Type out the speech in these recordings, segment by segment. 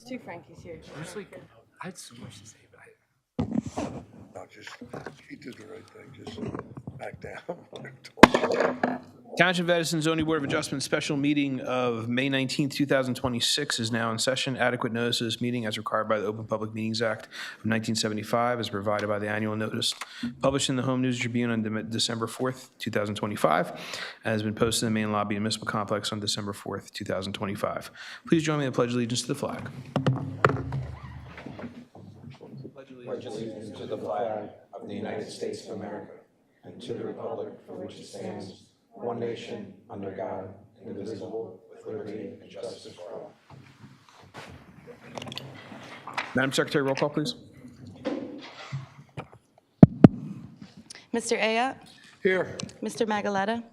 Two Frankies here. I had so much to say, but No, just, he did the right thing, just back down. Township of Edison Zoning Board of Adjustment special meeting of May 19th, 2026 is now in session. Adequate notice of this meeting as required by the Open Public Meetings Act of 1975 is provided by the annual notice published in the Home News Tribune on December 4th, 2025, and has been posted in the main lobby of the Municipal Complex on December 4th, 2025. Please join me in the Pledge of Allegiance to the flag. Pledge allegiance to the flag of the United States of America and to the republic for which it stands, one nation, under God, indivisible, with liberty and justice for all. Madam Secretary, roll call, please. Mr. Ayotte? Here. Mr. Magaletta?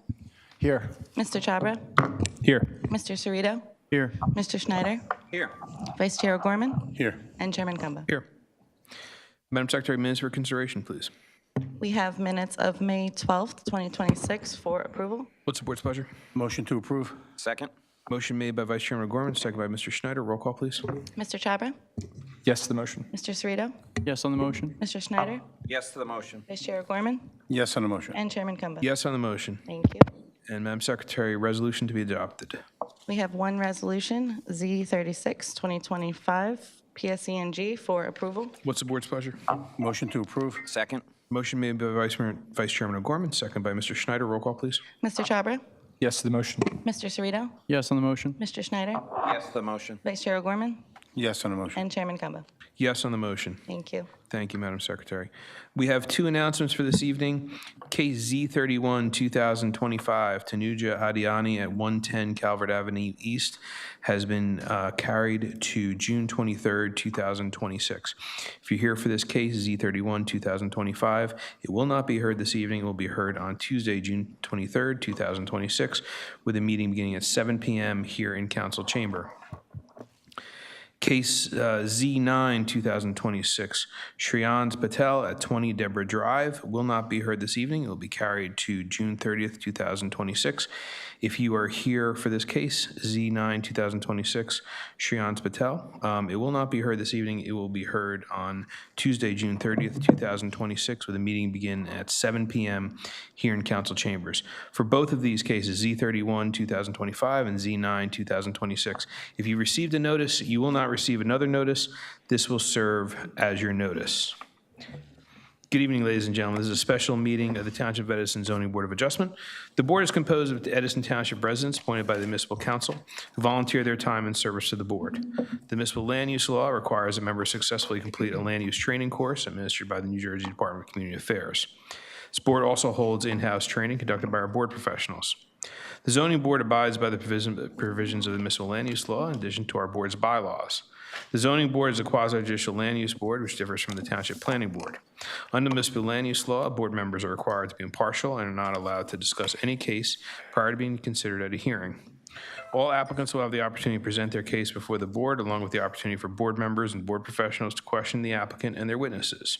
here. Mr. Chabra? Here. Mr. Cerrito? Here. Mr. Schneider? Here. Vice Chair O'Gorman? Here. And Chairman Kumba. Here. Madam Secretary, minutes for consideration, please. We have minutes of May 12th, 2026 for approval. What's the board's pleasure? Motion to approve. Second? Motion made by Vice Chairman O'Gorman, second by Mr. Schneider. Roll call, please. Mr. Chabra? Yes to the motion. Mr. Cerrito? Yes on the motion. Mr. Schneider? Yes to the motion. Vice Chair O'Gorman? Yes on the motion. And Chairman Kumba. Yes on the motion. Thank you. And Madam Secretary, resolution to be adopted. We have one resolution, Z36, 2025, PSE&G for approval. What's the board's pleasure? Motion to approve. Second? Motion made by Vice Chairman O'Gorman, second by Mr. Schneider. Roll call, please. Mr. Chabra? Yes to the motion. Mr. Cerrito? Yes on the motion. Mr. Schneider? Yes to the motion. Vice Chair O'Gorman? Yes on the motion. And Chairman Kumba. Yes on the motion. Thank you. Thank you, Madam Secretary. We have two announcements for this evening. Case Z31, 2025, Tanuja Adiani at 110 Calvert Avenue East has been carried to June 23rd, 2026. If you're here for this case, Z31, 2025, it will not be heard this evening. It will be heard on Tuesday, June 23rd, 2026, with a meeting beginning at 7 p.m. here in Council Chamber. Case Z9, 2026, Shreyans Patel at 20 Deborah Drive will not be heard this evening. It will be carried to June 30th, 2026. If you are here for this case, Z9, 2026, Shreyans Patel, it will not be heard this evening. It will be heard on Tuesday, June 30th, 2026, with a meeting begin at 7 p.m. here in Council Chambers. For both of these cases, Z31, 2025, and Z9, 2026, if you received a notice, you will not receive another notice. This will serve as your notice. Good evening, ladies and gentlemen. This is a special meeting of the Township of Edison Zoning Board of Adjustment. The board is composed of Edison Township residents appointed by the Municipal Council who volunteer their time and service to the board. The municipal land use law requires a member successfully complete a land use training course administered by the New Jersey Department of Community Affairs. This board also holds in-house training conducted by our board professionals. The zoning board abides by the provisions of the municipal land use law in addition to our board's bylaws. The zoning board is a quasi-judicial land use board which differs from the township planning board. Under municipal land use law, board members are required to be impartial and are not allowed to discuss any case prior to being considered at a hearing. All applicants will have the opportunity to present their case before the board, along with the opportunity for board members and board professionals to question the applicant and their witnesses.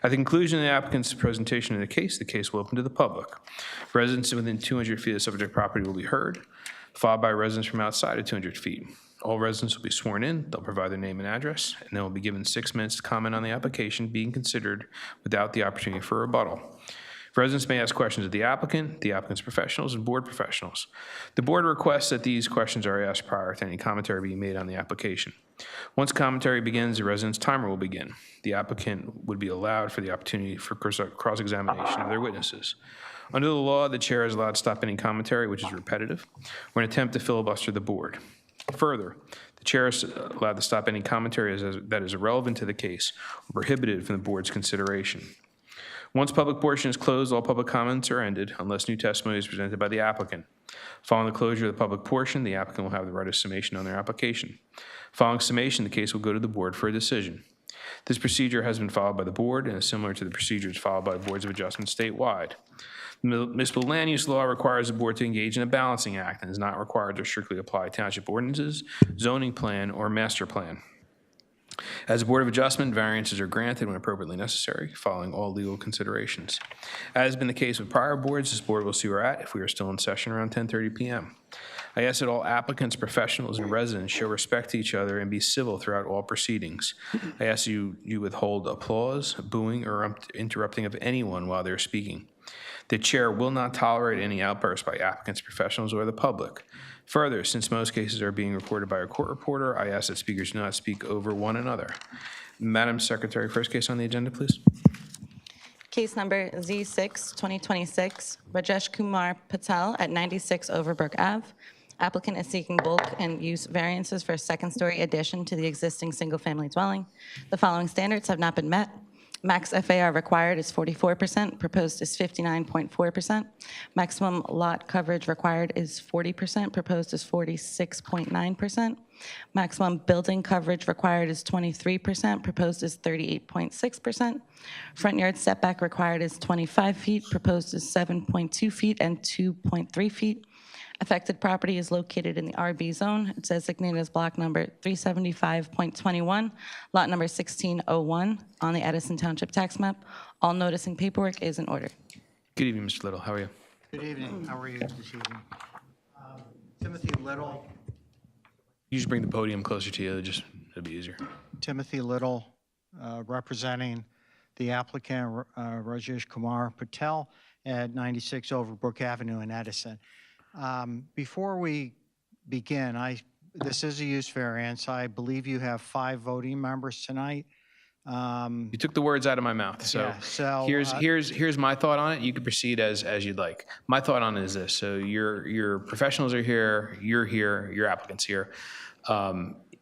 At the conclusion of the applicant's presentation of the case will open to the public. Residents within 200 feet of the subject property will be heard, followed by residents from outside of 200 feet. All residents will be sworn in, they'll provide their name and address, and they will be given 6 minutes to comment on the application being considered without the opportunity for rebuttal. Residents may ask questions of the applicant's professionals, and board professionals. The board requests that these questions are asked prior to any commentary being made on the application. Once commentary begins, the resident's timer will begin. The applicant would be allowed for the opportunity for cross-examination of their witnesses. Under the law, the chair is allowed to stop any commentary which is repetitive or an attempt to filibuster the board. Further, the chair is allowed to stop any commentary that is irrelevant to the case or prohibited from the board's consideration. Once public portion is closed, all public comments are ended unless new testimony is presented by the applicant. Following the closure of the public portion, the applicant will have the right of summation on their application. Following summation, the case will go to the board for a decision. This procedure has been followed by the board and is similar to the procedures followed by boards of adjustment statewide. The municipal land use law requires the board to engage in a balancing act and is not required to strictly apply township ordinances, zoning plan, or master plan. As a Board of Adjustment, variances are granted when appropriately necessary, following all legal considerations. As has been the case with prior boards, this board will see where we're at if we are still in session around 10:30 p.m. I ask that all applicants, professionals, and residents show respect to each other and be civil throughout all proceedings. I ask you withhold applause, booing, or interrupting of anyone while they're speaking. The chair will not tolerate any outbursts by applicants, professionals, or the public. Further, since most cases are being recorded by a court reporter, I ask that speakers do not speak over one another. Madam Secretary, first case on the agenda, please. Case number Z6, 2026, Rajesh Kumar Patel at 96 Overbrook Ave. Applicant is seeking bulk and use variances for a second-story addition to the existing single-family dwelling. The following standards have not been met. Max FAR required is 44%, proposed is 59.4%. Maximum lot coverage required is 40%, proposed is 46.9%. Maximum building coverage required is 23%, proposed is 38.6%. Front yard setback required is 25 feet, proposed is 7.2 feet and 2.3 feet. Affected property is located in the RB zone. It's designated as block number 375.21, lot number 1601 on the Edison Township tax map. All noticing paperwork is in order. Good evening, Mr. Little. How are you? Good evening. How are you this evening? Timothy Little. You just bring the podium closer to you. It'll be easier. Timothy Little, representing the applicant Rajesh Kumar Patel at 96 Overbrook Avenue in Edison. Before we begin, this is a use variance. I believe you have 5 voting members tonight. You took the words out of my mouth. So, Yeah, so, here's my thought on it. You can proceed as you'd like. My thought on it is this. So your professionals are here, you're here, your applicant's here.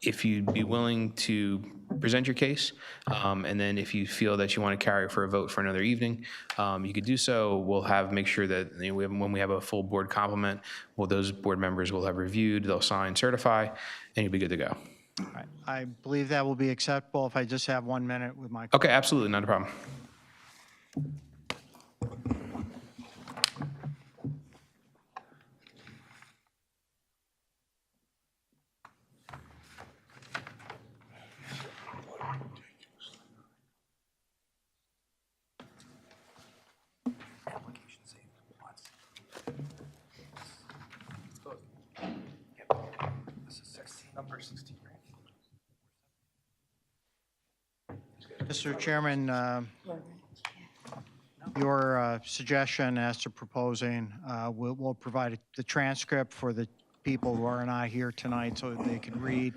If you'd be willing to present your case, and then if you feel that you want to carry it for a vote for another evening, you could do so. We'll make sure that when we have a full board complement, those board members will have reviewed, they'll sign, certify, and you'll be good to go. I believe that will be acceptable if I just have 1 minute with my. Okay, absolutely, not a problem. Mr. Chairman, your suggestion as to proposing, we'll provide the transcript for the people who are not here tonight so that they can read,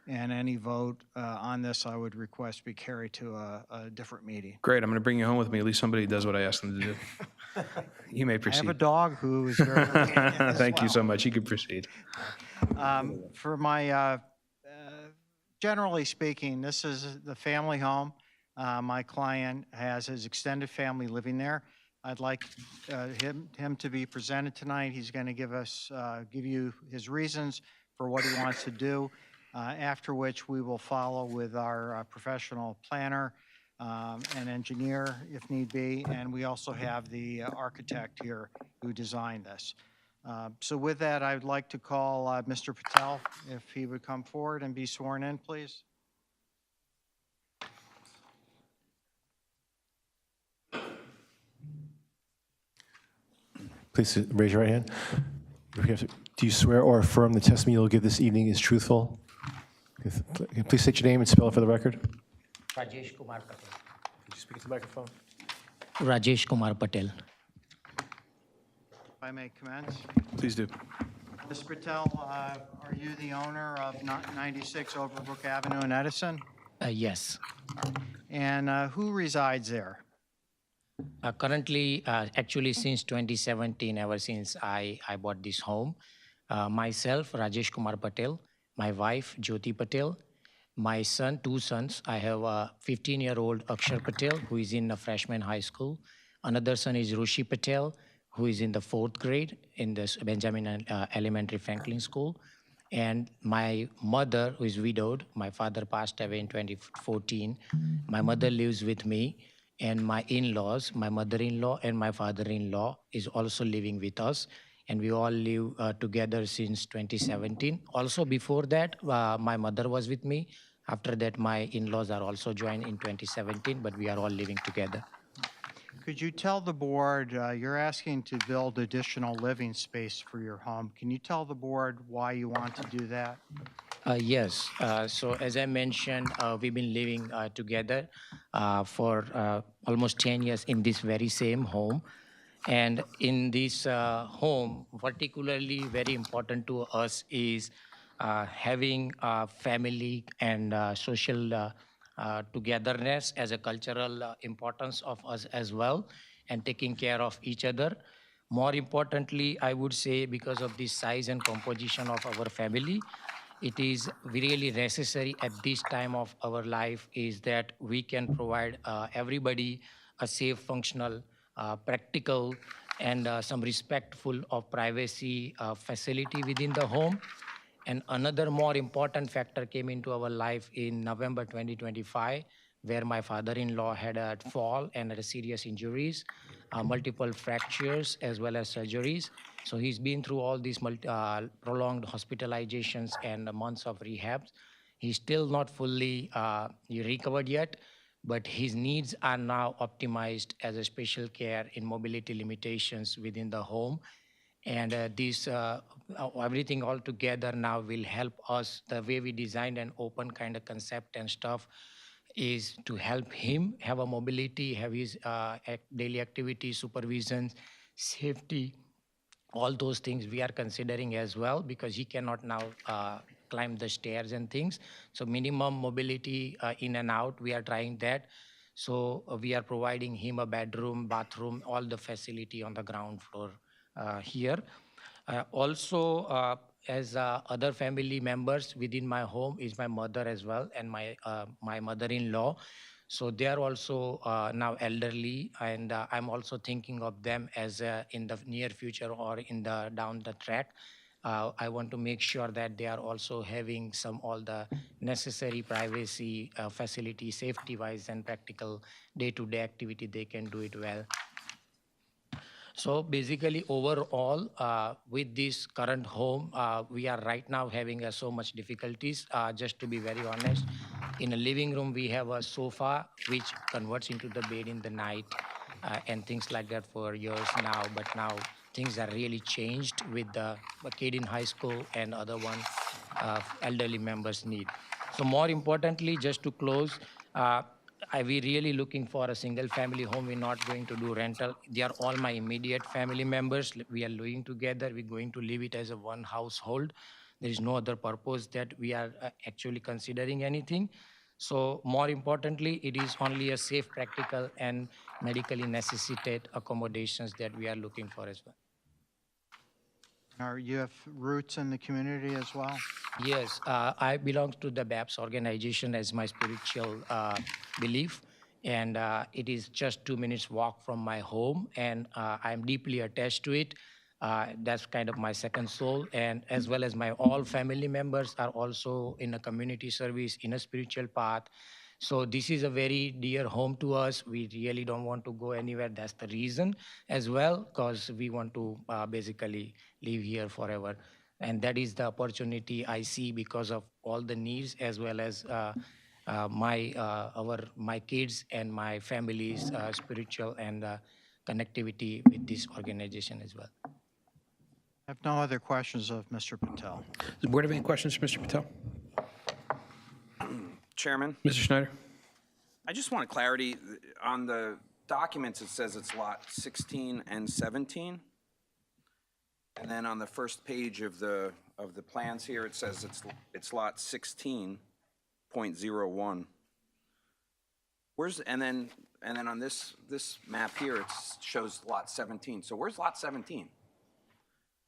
and any vote on this I would request be carried to a different meeting. Great, I'm going to bring you home with me. At least somebody does what I asked them to do. You may I proceed. have a dog who is very Thank you so much. You can proceed. For my, generally speaking, this is the family home. My client has his extended family living there. I'd like him to be presented tonight. He's going to give you his reasons for what he wants to do, after which we will follow with our professional planner and engineer if need be, and we also have the architect here who designed this. So with that, I'd like to call Mr. Patel, if he would come forward and be sworn in, please. Please raise your right hand. Do you swear or affirm the testimony you'll give this evening is truthful? Please state your name and spell it for the record. Rajesh Kumar Patel. Could you speak into the microphone? Rajesh Kumar Patel. If I may commence. Please do. Mr. Patel, are you the owner of 96 Overbrook Avenue in Edison? Yes. And who resides there? Currently, actually since 2017, ever since I bought this home, myself, Rajesh Kumar Patel, my wife, Jyoti Patel, my son, 2 sons. I have a 15-year-old Akshar Patel, who is in a freshman high school. Another son is Rushi Patel, who is in the 4th grade in the Benjamin Elementary Franklin School. And my mother, who is widowed, my father passed away in 2014. My mother lives with me. And my in-laws, my mother-in-law and my father-in-law is also living with us. And we all live together since 2017. Also before that, my mother was with me. After that, my in-laws are also joined in 2017, but we are all living together. Could you tell the board, you're asking to build additional living space for your home. Can you tell the board why you want to do that? Yes. So as I mentioned, we've been living together for almost 10 years in this very same home. And in this home, particularly very important to us is having family and social togetherness as a cultural importance of us as well, and taking care of each other. More importantly, I would say because of the size and composition of our family, it is really necessary at this time of our life is that we can provide everybody a safe, functional, practical, and some respectful of privacy facility within the home. And another more important factor came into our life in November 2025, where my father-in-law had a fall and had serious injuries, multiple fractures as well as surgeries. So he's been through all these prolonged hospitalizations and months of rehabs. He's still not fully recovered yet, but his needs are now optimized as a special care in mobility limitations within the home. And everything all together now will help us. The way we designed an open kind of concept and stuff is to help him have a mobility, have his daily activity, supervision, safety, all those things we are considering as well, because he cannot now climb the stairs and things. So minimum mobility in and out, we are trying that. So we are providing him a bedroom, bathroom, all the facility on the ground floor here. Also, as other family members within my home is my mother as well, and my mother-in-law. So they are also now elderly, and I'm also thinking of them as in the near future or in the down the track. I want to make sure that they are also having all the necessary privacy facility, safety-wise, and practical day-to-day activity. They can do it well. So basically, overall, with this current home, we are right now having so much difficulties. Just to be very honest, in a living room, we have a sofa which converts into the bed in the night and things like that for years now. But now things are really changed with the kid in high school and other one elderly members need. So more importantly, just to close, we really looking for a single family home. We're not going to do rental. They are all my immediate family members. We are living together. We're going to live it as a one household. There is no other purpose that we are actually considering anything. So more importantly, it is only a safe, practical, and medically necessitated accommodations that we are looking for as well. You have roots in the community as well? Yes, I belong to the BAPS organization as my spiritual belief, and it is just 2 minutes walk from my home, and I'm deeply attached to it. That's kind of my second soul, and as well as my all family members are also in a community service, in a spiritual path. So this is a very dear home to us. We really don't want to go anywhere. That's the reason as well, because we want to basically live here forever. And that is the opportunity I see because of all the needs, as well as my kids and my family's spiritual and connectivity with this organization as well. I have no other questions of Mr. Patel. Does the board have any questions for Mr. Patel? Chairman, Mr. Schneider? I just want clarity. On the documents, it says it's lot 16 and 17. And then on the first page of the plans here, it says it's lot 16.01. And then on this map here, it shows lot 17. So where's lot 17?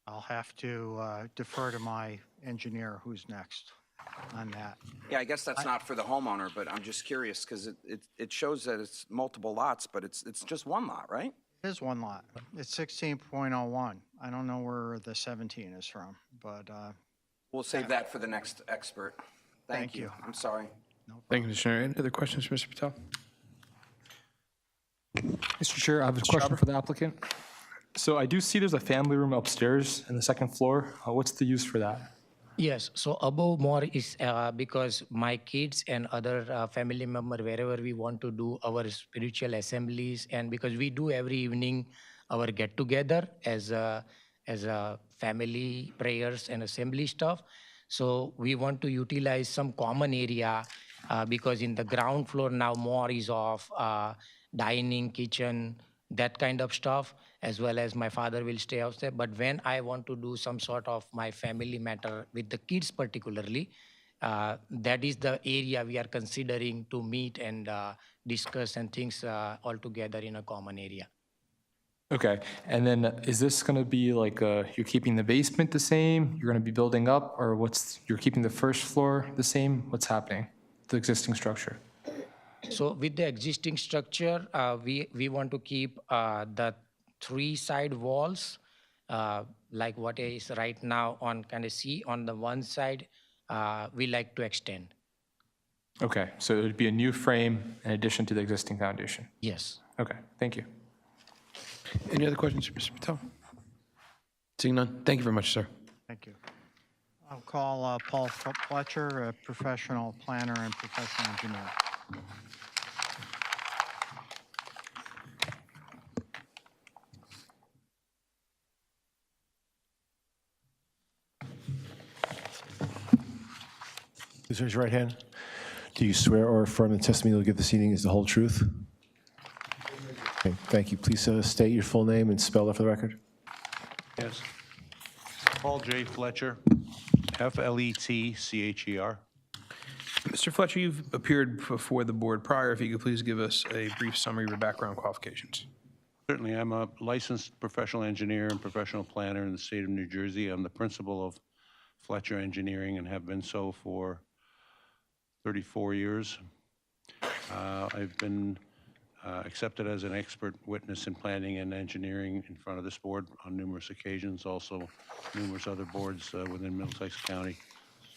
I'll have to defer to my engineer who's next on that. Yeah, I guess that's not for the homeowner, but I'm just curious because it shows that it's multiple lots, but it's just one lot, right? It is one lot. It's 16.01. I don't know where the 17 is from, but We'll save that for the next expert. Thank you. I'm sorry. Thank you, Mr. Schneider. Any other questions for Mr. Patel? Mr. Chair, I have a question for the applicant. So I do see there's a family room upstairs in the second floor. What's the use for that? Yes, so above more is because my kids and other family member, wherever we want to do our spiritual assemblies, and because we do every evening our get together as a family prayers and assembly stuff. So we want to utilize some common area because in the ground floor now more is of dining, kitchen, that kind of stuff, as well as my father will stay outside. But when I want to do some sort of my family matter with the kids particularly, that is the area we are considering to meet and discuss and things all together in a common area. Okay, and then is this going to be like, you're keeping the basement the same, you're going to be building up, or you're keeping the first floor the same? What's happening, the existing structure? So with the existing structure, we want to keep the 3 side walls like what is right now on kind of C. On the one side, we like to extend. Okay, so it would be a new frame in addition to the existing foundation? Yes. Okay, thank you. Any other questions for Mr. Patel? Seeing none, thank you very much, sir. Thank you. I'll call Paul Fletcher, a professional planner and professional engineer. Please raise your right hand. Do you swear or affirm the testimony you'll give this evening is the whole truth? Okay, thank you. Please state your full name and spell it for the record. Yes. Paul J. Fletcher, Fletcher. Mr. Fletcher, you've appeared before the board prior. If you could please give us a brief summary of your background qualifications. Certainly, I'm a licensed professional engineer and professional planner in the state of New Jersey. I'm the principal of Fletcher Engineering and have been so for 34 years. I've been accepted as an expert witness in planning and engineering in front of this board on numerous occasions, also numerous other boards within Middlesex County,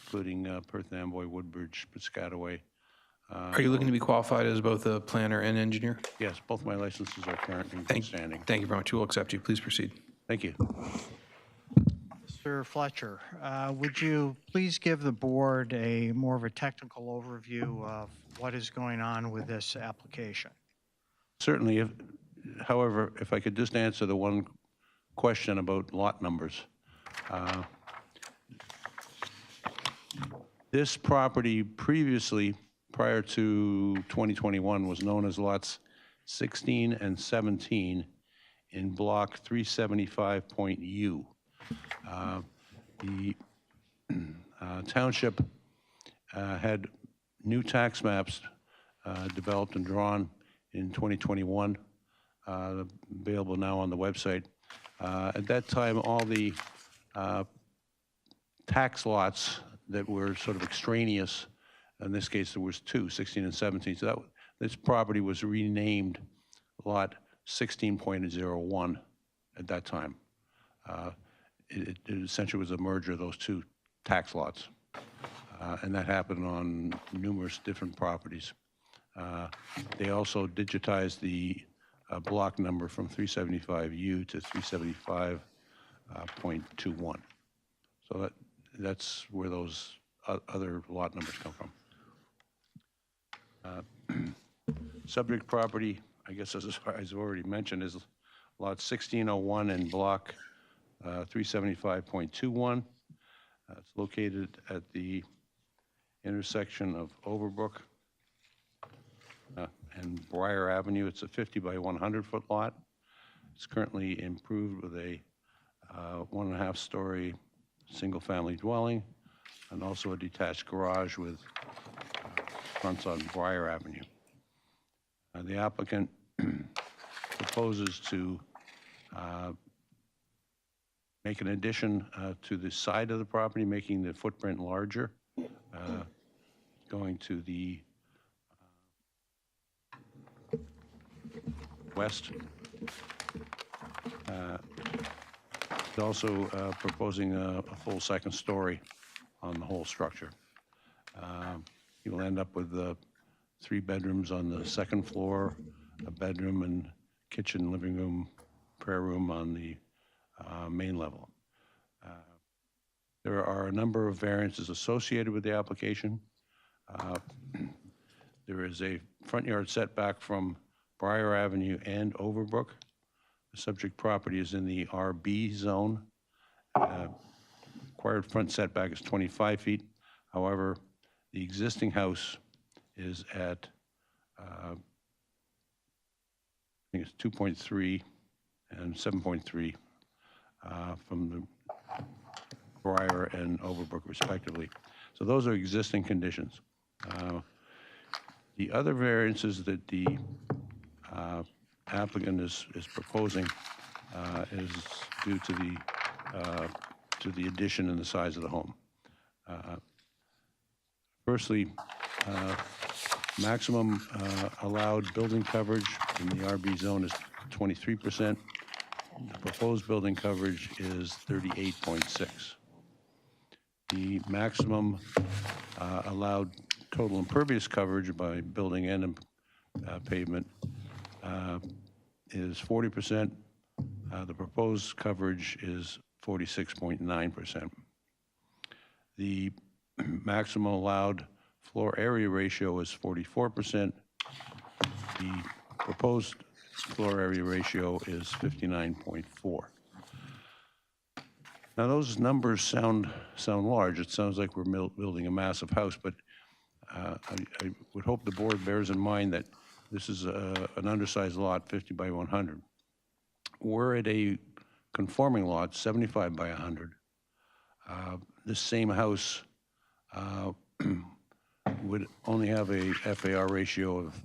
including Perth Amboy, Woodbridge, Piscataway. Are you looking to be qualified as both a planner and engineer? Yes, both my licenses are currently in good standing. Thank you very much. We will accept you. Please proceed. Thank you. Mr. Fletcher, would you please give the board a more of a technical overview of what is going on with this application? Certainly. However, if I could just answer the one question about lot numbers. This property previously, prior to 2021, was known as lots 16 and 17 in block 375.U. The township had new tax maps developed and drawn in 2021, available now on the website. At that time, all the tax lots that were sort of extraneous, in this case there was 2, 16 and 17, so this property was renamed lot 16.01 at that time. It essentially was a merger of those 2 tax lots, and that happened on numerous different properties. They also digitized the block number from 375U to 375.21. So that's where those other lot numbers come from. Subject property, I guess as I've already mentioned, is lot 1601 in block 375.21. It's located at the intersection of Overbrook and Briar Avenue. It's a 50 by 100 foot lot. It's currently improved with a 1.5 story single family dwelling and also a detached garage with fronts on Briar Avenue. The applicant proposes to make an addition to the side of the property, making the footprint larger, going to the west. Also proposing a full second story on the whole structure. You will end up with 3 bedrooms on the second floor, a bedroom and kitchen, living room, prayer room on the main level. There are a number of variances associated with the application. There is a front yard setback from Briar Avenue and Overbrook. The subject property is in the RB zone. Required front setback is 25 feet. However, the existing house is at, I think it's 2.3 and 7.3 from the Briar and Overbrook respectively. So those are existing conditions. The other variances that the applicant is proposing is due to the addition and the size of the home. Firstly, maximum allowed building coverage in the RB zone is 23%. The proposed building coverage is 38.6. The maximum allowed total impervious coverage by building and pavement is 40%. The proposed coverage is 46.9%. The maximum allowed floor area ratio is 44%. The proposed floor area ratio is 59.4. Now, those numbers sound large. It sounds like we're building a massive house, but I would hope the board bears in mind that this is an undersized lot, 50 by 100. We're at a conforming lot, 75 by 100. This same house would only have a FAR ratio of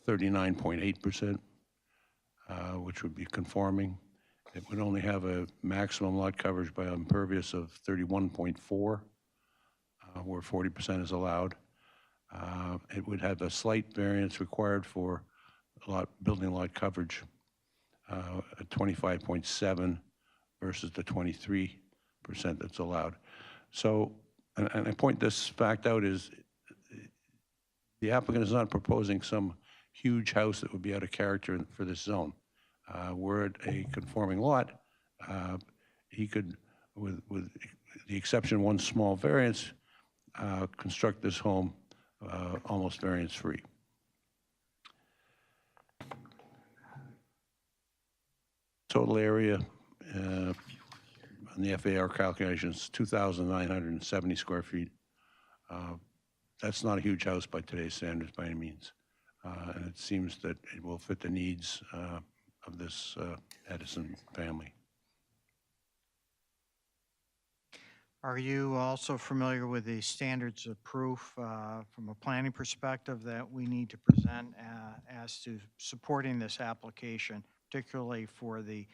39.8%, which would be conforming. It would only have a maximum lot coverage by impervious of 31.4, where 40% is allowed. It would have a slight variance required for building lot coverage at 25.7 versus the 23% that's allowed. So, and I point this fact out is the applicant is not proposing some huge house that would be out of character for this zone. We're at a conforming lot. He could, with the exception of one small variance, construct this home almost variance-free. Total area on the FAR calculations, 2,970 square feet. That's not a huge house by today's standards by any means. And it seems that it will fit the needs of this Edison family. Are you also familiar with the standards of proof from a planning perspective that we need to present as to supporting this application, particularly for the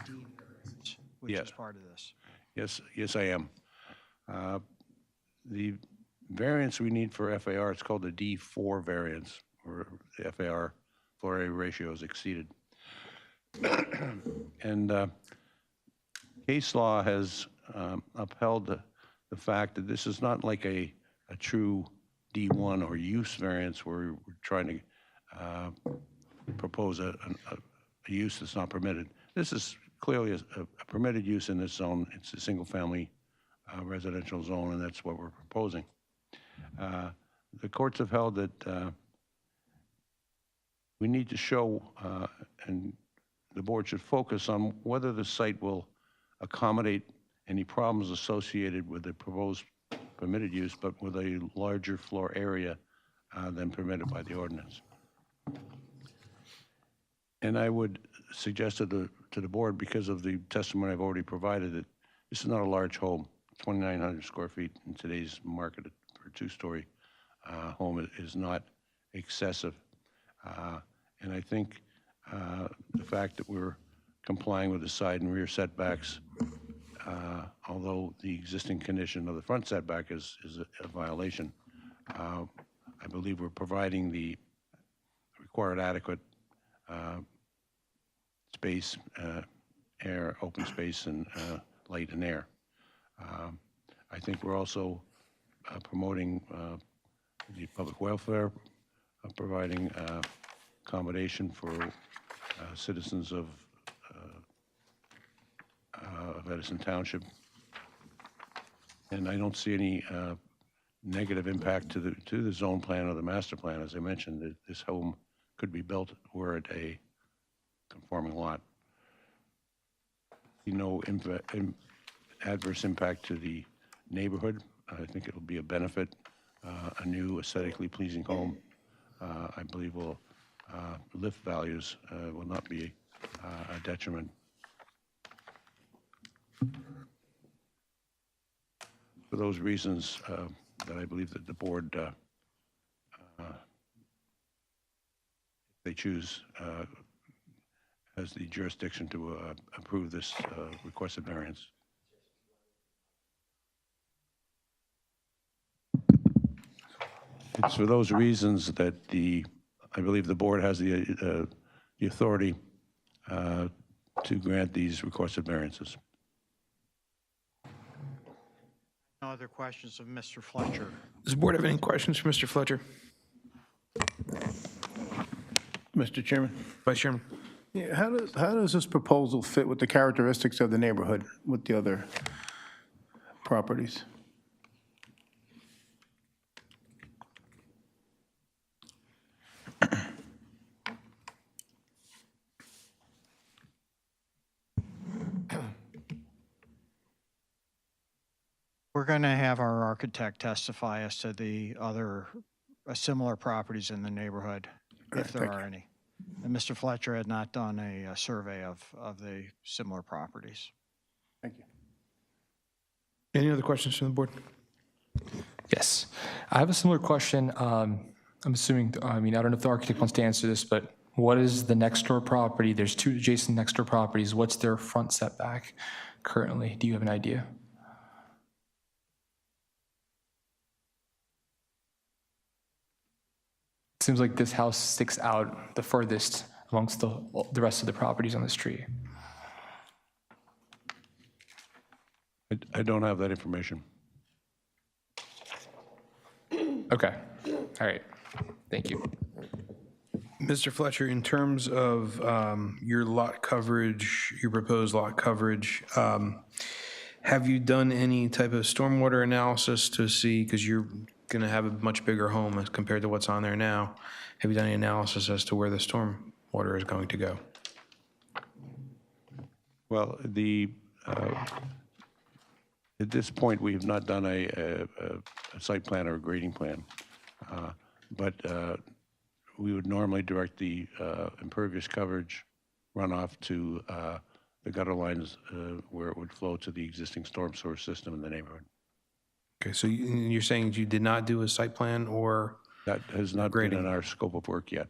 deed variance, which is part of this? Yes, I am. The variance we need for FAR, it's called the D4 variance, where the FAR floor area ratio is exceeded. And case law has upheld the fact that this is not like a true D1 or use variance where we're trying to propose a use that's not permitted. This is clearly a permitted use in this zone. It's a single-family residential zone, and that's what we're proposing. The courts have held that we need to show, and the board should focus on whether the site will accommodate any problems associated with the proposed permitted use, but with a larger floor area than permitted by the ordinance. And I would suggest to the board, because of the testimony I've already provided, that this is not a large home. 2,900 square feet in today's market for a two-story home is not excessive. And I think the fact that we're complying with the side and rear setbacks, although the existing condition of the front setback is a violation, I believe we're providing the required adequate space, air, open space, and light and air. I think we're also promoting the public welfare, providing accommodation for citizens of of Edison Township. And I don't see any negative impact to the zone plan or the master plan. As I mentioned, this home could be built were it a conforming lot. No adverse impact to the neighborhood. I think it'll be a benefit. A new aesthetically pleasing home, I believe, will lift values, will not be a detriment. For those reasons that I believe that the board, if they choose, has the jurisdiction to approve this requested variance. It's for those reasons that I believe the board has the authority to grant these requested variances. No other questions of Mr. Fletcher? Does the board have any questions for Mr. Fletcher? Mr. Chairman? Vice Chairman? Yeah, how does this proposal fit with the characteristics of the neighborhood with the other properties? We're going to have our architect testify as to the other similar properties in the neighborhood, if there are any. And Mr. Fletcher had not done a survey of the similar properties. Thank you. Any other questions from the board? Yes. I have a similar question. I'm assuming, I don't know if the architect wants to answer this, but what is the next door property? There's two adjacent next door properties. What's their front setback currently? Do you have an idea? It seems like this house sticks out the furthest amongst the rest of the properties on the street. I don't have that information. Okay. All right. Thank you. Mr. Fletcher, in terms of your lot coverage, your proposed lot coverage, have you done any type of stormwater analysis to see, because you're going to have a much bigger home as compared to what's on there now, have you done any analysis as to where the stormwater is going to go? Well, at this point, we have not done a site plan or a grading plan, but we would normally direct the impervious coverage runoff to the gutter lines where it would flow to the existing storm sewer system in the neighborhood. Okay, so you're saying you did not do a site plan or? That has not been in our scope of work yet.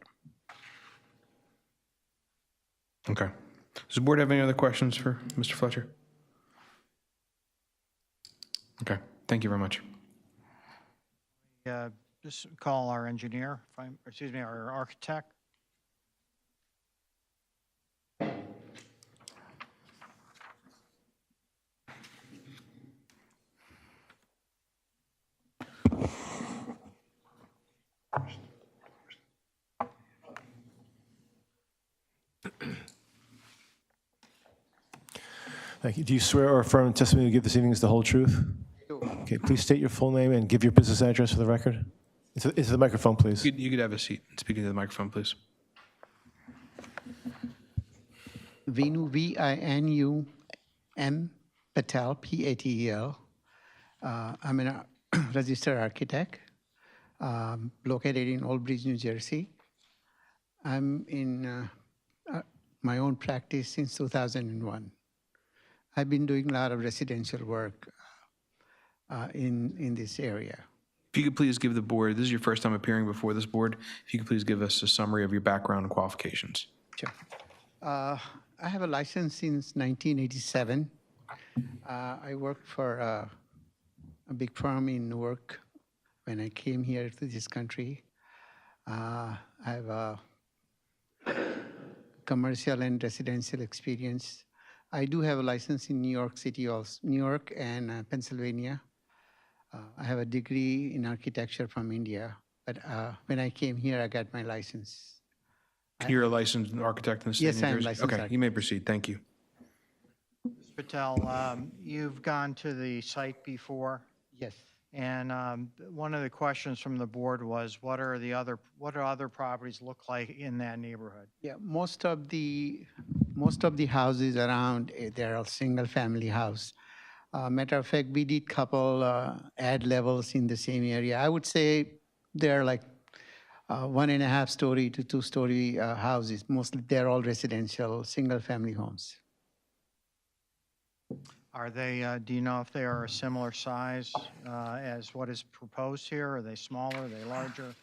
Okay. Does the board have any other questions for Mr. Fletcher? Okay, thank you very much. Just call our engineer, our architect. Thank you. Do you swear or affirm the testimony you give this evening is the whole truth? Okay, please state your full name and give your business address for the record. Into the microphone, please. You could have a seat and speak into the microphone, please. Vinu, V-I-N-U-M, Patel, P-A-T-E-L. I'm a registered architect located in Old Bridge, New Jersey. I'm in my own practice since 2001. I've been doing a lot of residential work in this area. If you could please give the board, this is your first time appearing before this board, if you could please give us a summary of your background and qualifications. Sure. I have a license since 1987. I worked for a big firm in Newark when I came here to this country. I have a commercial and residential experience. I do have a license in New York City, also, New York and Pennsylvania. I have a degree in architecture from India, but when I came here, I got my license. You're a licensed architect in the state of New Jersey? Yes, I am licensed Okay, architect. you may proceed. Thank you. Patel, you've gone to the site before, Yes. and one of the questions from the board was, what do other properties look like in that neighborhood? Yeah, most of the houses around, they're all single-family house. Matter of fact, we did couple ad levels in the same area. I would say they're like 1.5 story to 2 story houses. Mostly, they're all residential, single-family homes. Are they, do you know if they are a similar size as what is proposed here? Are they smaller, are they larger?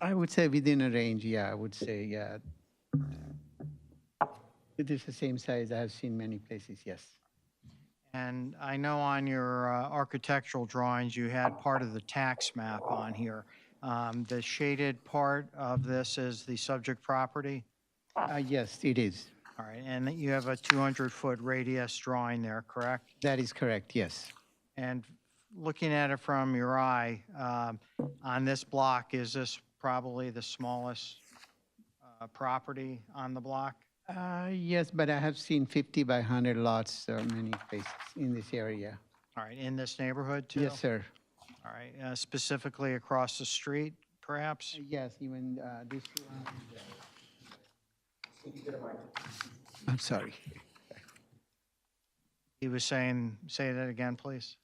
I would say within a range, yeah, I would say, yeah. It is the same size I have seen many places, yes. And I know on your architectural drawings, you had part of the tax map on here. The shaded part of this is the subject property? Yes, it is. All right, and you have a 200-foot radius drawing there, correct? That is correct, yes. And looking at it from your eye, on this block, is this probably the smallest property on the block? Yes, but I have seen 50 by 100 lots many places in this area. All right, in this neighborhood too? Yes, sir. All right, specifically across the street, perhaps? Yes, even this one. I'm sorry. He was saying, say that again, please.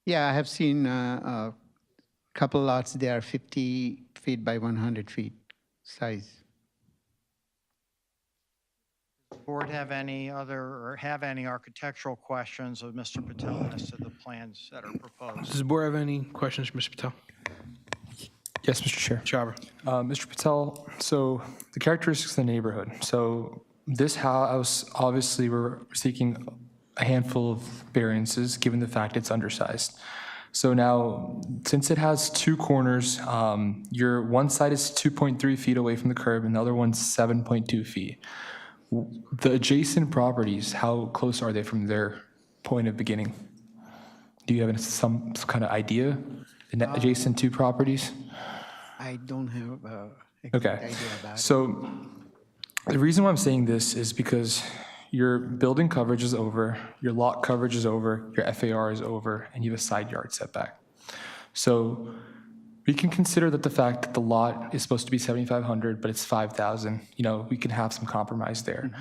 Yeah, I have seen a couple lots. They are 50 feet by 100 feet size. Board have any architectural questions of Mr. Patel as to the plans that are proposed? Does the board have any questions for Mr. Patel? Yes, Mr. Chair. Chhabra. Mr. Patel, so the characteristics of the neighborhood. So this house, obviously, we're seeking a handful of variances, given the fact it's undersized. So now, since it has two corners, your one side is 2.3 feet away from the curb, and the other one's 7.2 feet. The adjacent properties, how close are they from their point of beginning? Do you have some kind of idea, the adjacent two properties? I don't have Okay, idea about it. so the reason why I'm saying this is because your building coverage is over, your lot coverage is over, your FAR is over, and you have a side yard setback. So we can consider that the fact that the lot is supposed to be 7,500, but it's 5,000, we can have some compromise there.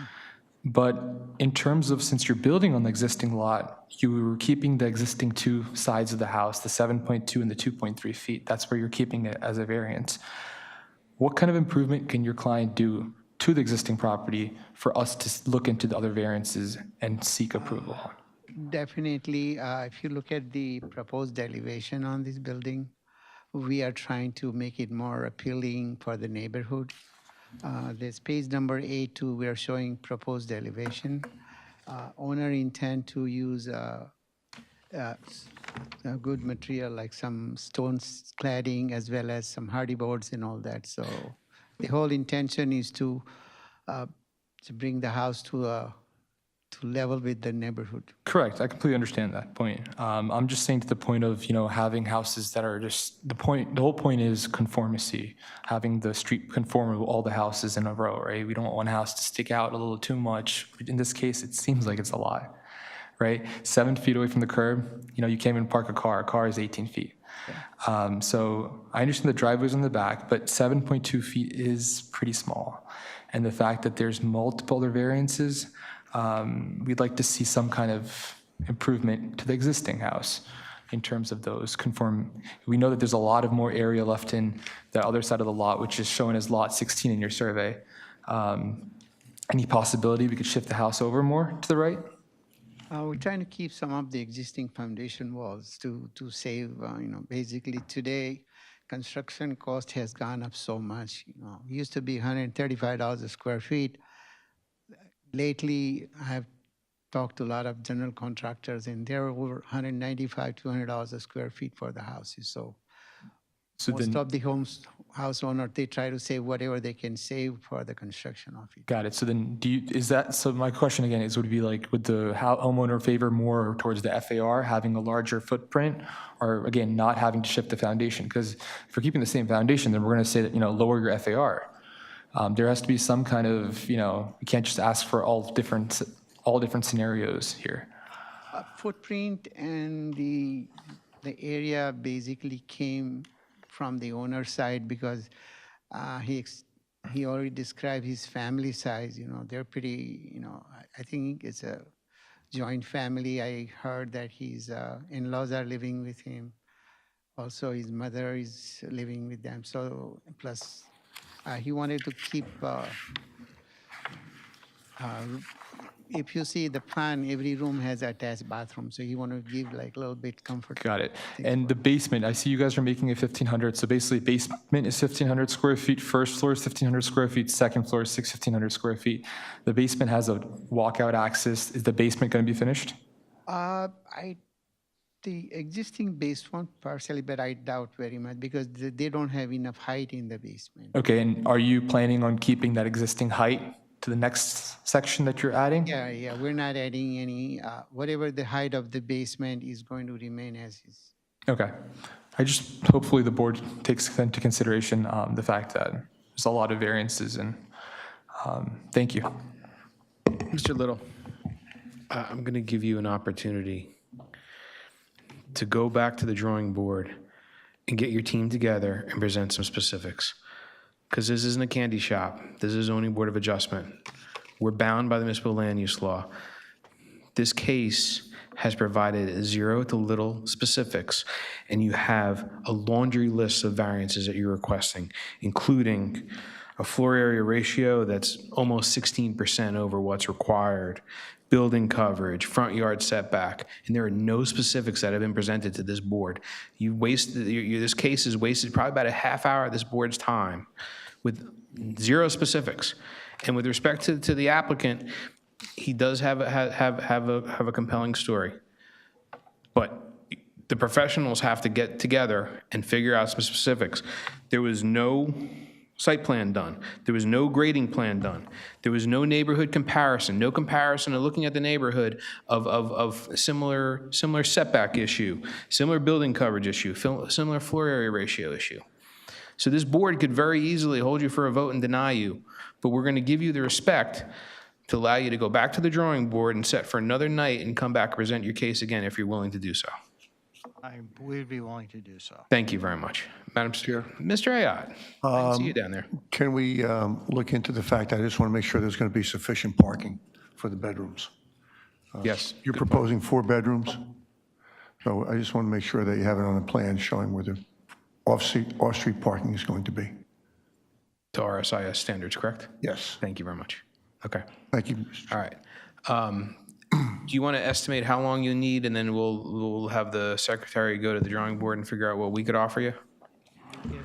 But in terms of, since you're building on the existing lot, you were keeping the existing two sides of the house, the 7.2 and the 2.3 feet. That's where you're keeping it as a variance. What kind of improvement can your client do to the existing property for us to look into the other variances and seek approval? Definitely, if you look at the proposed elevation on this building, we are trying to make it more appealing for the neighborhood. There's page number 8-2, we are showing proposed elevation. Owner intend to use a good material like some stone cladding as well as some hardy boards and all that. So the whole intention is to bring the house to level with the neighborhood. Correct. I completely understand that point. I'm just saying to the point of, having houses that are just, the whole point is conformity, having the street conform with all the houses in a row, right? We don't want one house to stick out a little too much. In this case, it seems like it's a lot, right? 7 feet away from the curb, you can't even park a car is 18 feet. Yeah. So I understand the driveway's in the back, but 7.2 feet is pretty small. And the fact that there's multiple other variances, we'd like to see some kind of improvement to the existing house in terms of those conform. We know that there's a lot of more area left in the other side of the lot, which is shown as lot 16 in your survey. Any possibility we could shift the house over more to the right? We're trying to keep some of the existing foundation walls to save, basically today, construction cost has gone up so much. It used to be $135 a square feet. Lately, I have talked to a lot of general contractors, and they're over $195, $200 a square feet for the houses. So most of the house owners, they try to save whatever they can save for the construction of it. Got it. So then so my question again would be like, would the homeowner favor more towards the FAR, having a larger footprint, or again, not having to shift the foundation? Because if we're keeping the same foundation, then we're going to say that, lower your FAR. There has to be some kind of, you can't just ask for all different all different scenarios here? Footprint and the area basically came from the owner's side because he already described his family size. You know, they're pretty. You know, I think it's a joint family. I heard that his in-laws are living with him. Also, his mother is living with them. So plus, he wanted to keep. If you see the plan, every room has attached bathroom, so you want to give like a little bit comfort. Got it. And the basement, I see you guys are making it 1,500. So basically, basement is 1,500 square feet, first floor is 1,500 square feet, second floor is 1,500 square feet. The basement has a walkout access. Is the basement going to be finished? The existing basement partially, but I doubt very much because they don't have enough height in the basement. Okay, and are you planning on keeping that existing height to the next section that you're adding? Yeah, we're not adding any, whatever the height of the basement is going to remain as is. Okay. Hopefully the board takes into consideration the fact that there's a lot of variances and thank you. Mr. Little, I'm going to give you an opportunity to go back to the drawing board and get your team together and present some specifics. Because this isn't a candy shop. This is zoning board of adjustment. We're bound by the municipal land use law. This case has provided zero to little specifics, and you have a laundry list of variances that you're requesting, including a floor area ratio that's almost 16% over what's required, building coverage, front yard setback, and there are no specifics that have been presented to this board. You wasted, this case has wasted probably about a half hour of this board's time with zero specifics. And with respect to the applicant, he does have a compelling story. But the professionals have to get together and figure out some specifics. There was no site plan done. There was no grading plan done. There was no neighborhood comparison, no comparison of looking at the neighborhood of similar setback issue, similar building coverage issue, similar floor area ratio issue. So this board could very easily hold you for a vote and deny you, but we're going to give you the respect to allow you to go back to the drawing board and set for another night and come back and present your case again if you're willing to do so. I would be willing to do so. Thank you very much. Madam Chair. Mr. Ayotte, I can see you down there. Can we look into the fact, I just want to make sure there's going to be sufficient parking for the bedrooms? Yes. You're proposing 4 bedrooms? So I just want to make sure that you have it on the plan showing where the off-street parking is going to be. To RSIS standards, correct? Yes. Thank you very much. Okay. Thank you, Mr. Chair. All right. Do you want to estimate how long you need, and then we'll have the secretary go to the drawing board and figure out what we could offer you? Give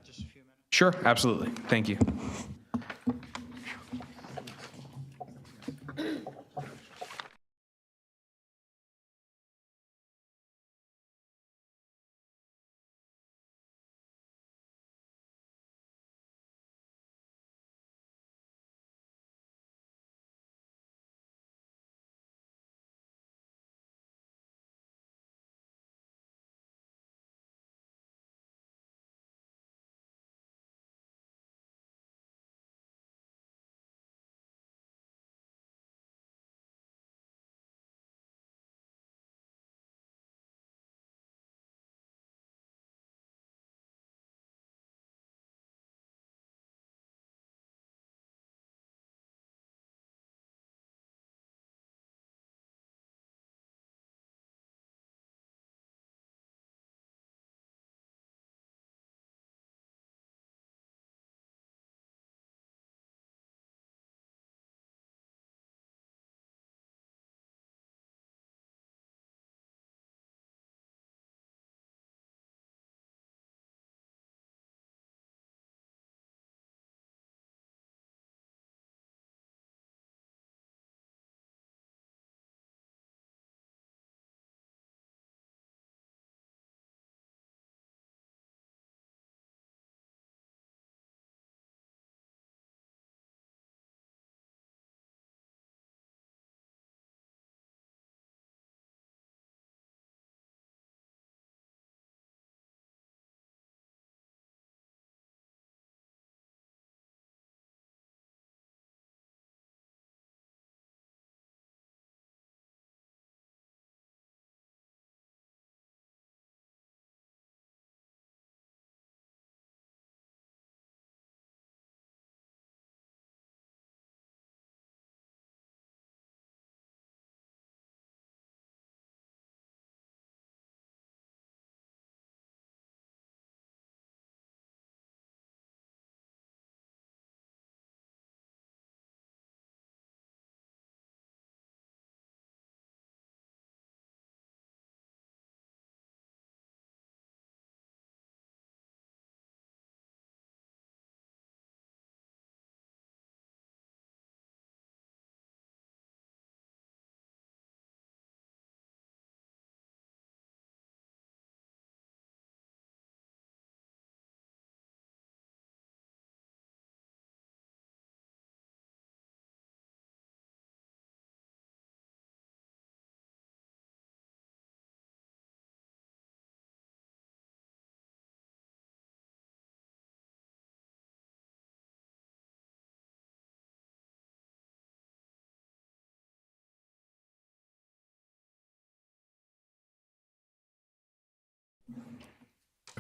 just a few minutes. Sure, absolutely. Thank you.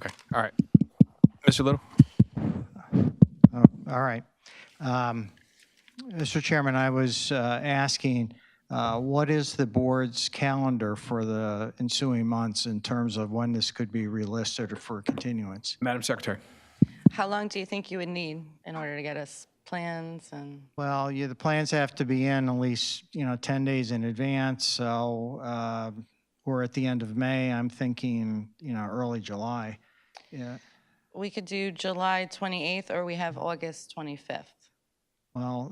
Okay, all right. Mr. Little? All right. Mr. Chairman, I was asking, what is the board's calendar for the ensuing months in terms of when this could be relisted for continuance? Madam Secretary. How long do you think you would need in order to get us plans and? Well, the plans have to be in at least, 10 days in advance, so we're at the end of May. I'm thinking, early July. Yeah. We could do July 28th, or we have August 25th. Well,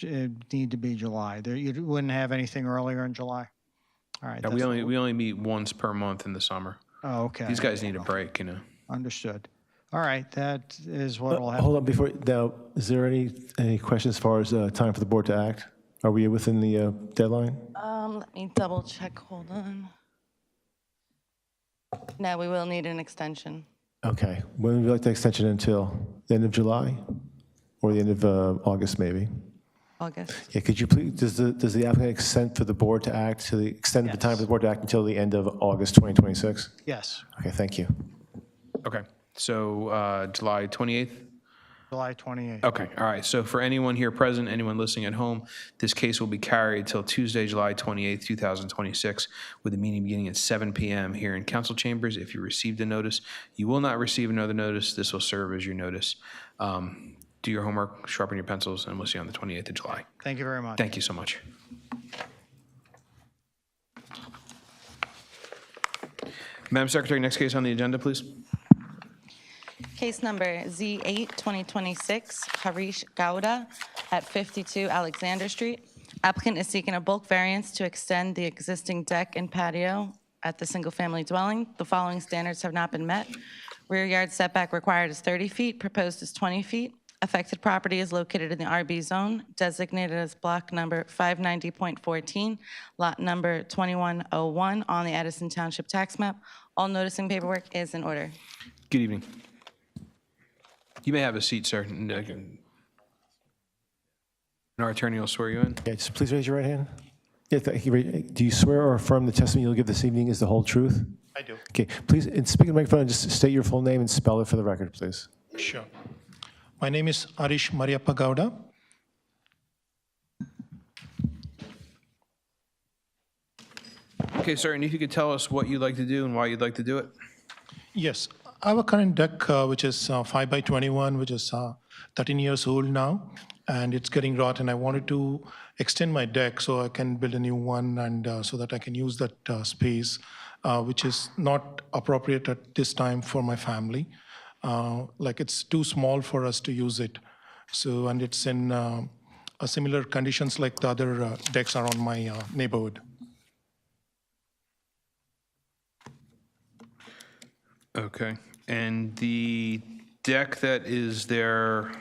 it'd need to be July. You wouldn't have anything earlier in July? All right. Yeah, we only meet once per month in the summer. Oh, okay. These guys need a break, Understood. All right, that is what will happen. Hold on, now, is there any questions as far as time for the board to act? Are we within the deadline? Let me double check, hold on. No, we will need an extension. Okay, when would you like the extension until? The end of July? Or the end of August, maybe? August. Yeah, could you please, does the applicant extend for the board to act, extend the time for the board to act until the end of August 2026? Yes, Okay, thank you. Okay, so July 28th? July 28th. Okay, all right. So for anyone here present, anyone listening at home, this case will be carried till Tuesday, July 28th, 2026, with a meeting beginning at 7 p.m. here in council chambers. If you received a notice, you will not receive another notice. This will serve as your notice. Do your homework, sharpen your pencils, and we'll see you on the 28th of July. Thank you very much. Thank you so much. Madam Secretary, next case on the agenda, please. Case number Z8, 2026, Harish Gowda at 52 Alexander Street. Applicant is seeking a bulk variance to extend the existing deck and patio at the single-family dwelling. The following standards have not been met. Rear yard setback required is 30 feet, proposed is 20 feet. Affected property is located in the RB zone, designated as block number 590.14, lot number 2101 on the Edison Township tax map. All noticing paperwork is in order. Good evening. You may have a seat, sir. And, our attorney will swear you in. Yeah, just please raise your right hand. Yeah, thank you. Do you swear or affirm the testimony you'll give this evening is the whole truth? I do. Okay, please, and speak in the microphone and just state your full name and spell it for the record, please. Sure. My name is Harish Mariappa Gowda. Okay, sir, and if you could tell us what you'd like to do and why you'd like to do it? Yes, I have a current deck which is 5 by 21, which is 13 years old now, and it's getting rot, and I wanted to extend my deck so I can build a new one, and so that I can use that space, which is not appropriate at this time for my family. Like it's too small for us to use it. So, and it's in similar conditions like the other decks around my neighborhood. Okay, and the deck that is there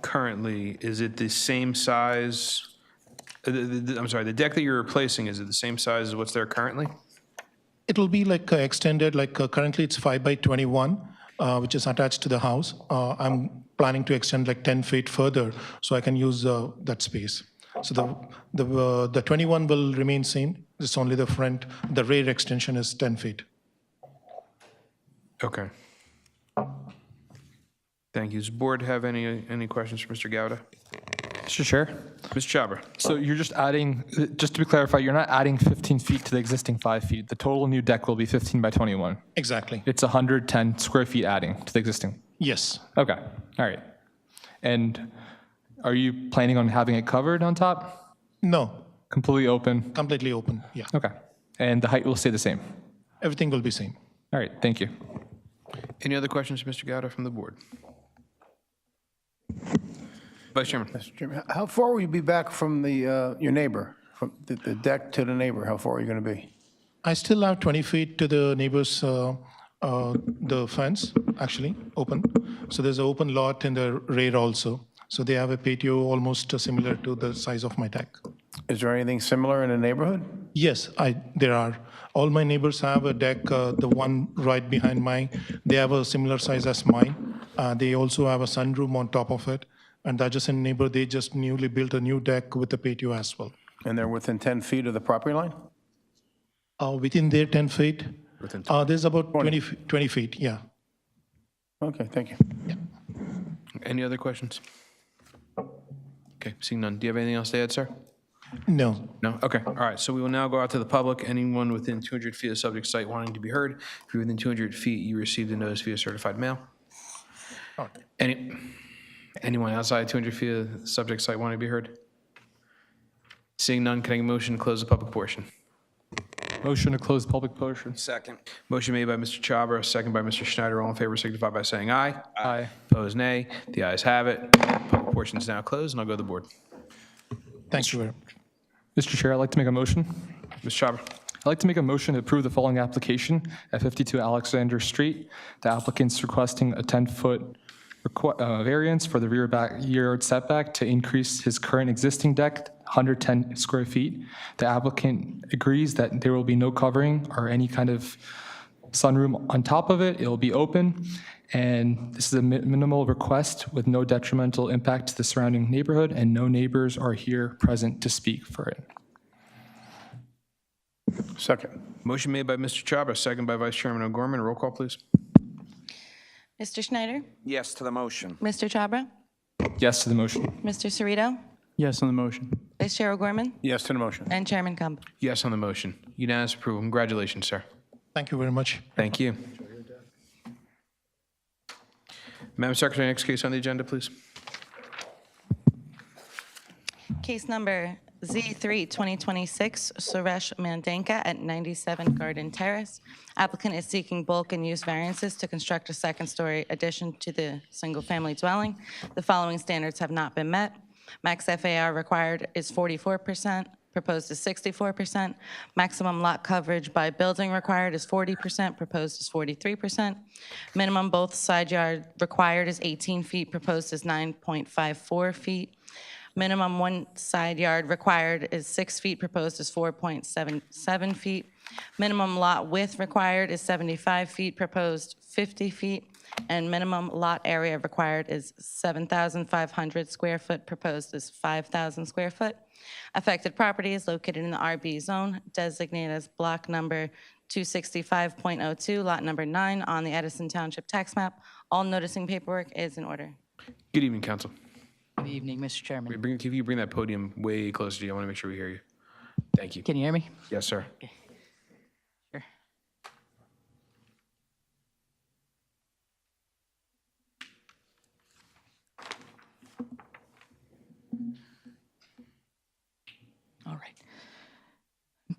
currently, is it the same size? I'm sorry, the deck that you're replacing, is it the same size as what's there currently? It will be like extended, like currently it's 5 by 21, which is attached to the house. I'm planning to extend like 10 feet further so I can use that space. So the 21 will remain same. It's only the front, the rear extension is 10 feet. Okay. Thank you. Does the board have any questions for Mr. Gowda? Mr. Chair? Mr. Chabra? So you're just adding, just to be clarified, you're not adding 15 feet to the existing 5 feet. The total new deck will be 15 by 21. Exactly. It's 110 square feet adding to the existing. Yes. Okay, all right. And are you planning on having it covered on top? No. Completely open? Completely open, yeah. Okay. And the height will stay the same? Everything will be same. All right, thank you. Any other questions, Mr. Gowda, from the board? Vice Chairman. Mr. Chairman, how far will you be back from your neighbor, from the deck to the neighbor? How far are you going to be? I still have 20 feet to the neighbor's, the fence, actually, open. So there's an open lot in the rear also. So they have a patio almost similar to the size of my deck. Is there anything similar in the neighborhood? Yes, there are. All my neighbors have a deck, the one right behind mine, they have a similar size as mine. They also have a sunroom on top of it. And the adjacent neighbor, they just newly built a new deck with a patio as well. And they're within 10 feet of the property line? Within their 10 feet, Within There's about 20 feet, yeah. Okay, thank you. Any other questions? Okay, seeing none. Do you have anything else to add, sir? No. No? Okay, all right. So we will now go out to the public. Anyone within 200 feet of the subject site wanting to be heard. If you're within 200 feet, you received a notice via certified mail. Anyone outside 200 feet of the subject site wanting to be heard? Seeing none, can I get a motion to close the public portion? Motion to close public portion. Second. Motion made by Mr. Chabra, second by Mr. Schneider. All in favor signify by saying aye. Aye. Opposed, nay. The ayes have it. Public portion is now closed, and I'll go to the board. Thank you very much. Mr. Chair, I'd like to make a motion. Mr. Chabra. I'd like to make a motion to approve the following application at 52 Alexander Street. The applicant's requesting a 10-foot variance for the rear yard setback to increase his current existing deck 110 square feet. The applicant agrees that there will be no covering or any kind of sunroom on top of it. It will be open, and this is a minimal request with no detrimental impact to the surrounding neighborhood, and no neighbors are here present to speak for it. Second. Motion made by Mr. Chabra, second by Vice Chairman O'Gorman. Roll call, please. Mr. Schneider? Yes to the motion. Mr. Chabra? Yes to the motion. Mr. Cerrito? Yes on the motion. Vice Chair O'Gorman? Yes to the motion. And Chairman Kump. Yes on the motion. Unanimous approval. Congratulations, sir. Thank you very much. Thank you. Madam Secretary, next case on the agenda, please. Case number Z3 2026, Suresh Mandanka at 97 Garden Terrace. Applicant is seeking bulk and use variances to construct a second-story addition to the single-family dwelling. The following standards have not been met. Max FAR required is 44%, proposed is 64%. Maximum lot coverage by building required is 40%, proposed is 43%. Minimum both side yard required is 18 feet, proposed is 9.54 feet. Minimum one side yard required is 6 feet, proposed is 4.77 feet. Minimum lot width required is 75 feet, proposed 50 feet. And minimum lot area required is 7,500 square foot, proposed is 5,000 square foot. Affected property is located in the RB zone, designated as block number 265.02, lot number 9 on the Edison Township tax map. All noticing paperwork is in order. Good evening, council. Good evening, Mr. Chairman. If you bring that podium way closer to you, I want to make sure we hear you. Thank you. Can you hear me? Yes, sir. Sure. All right.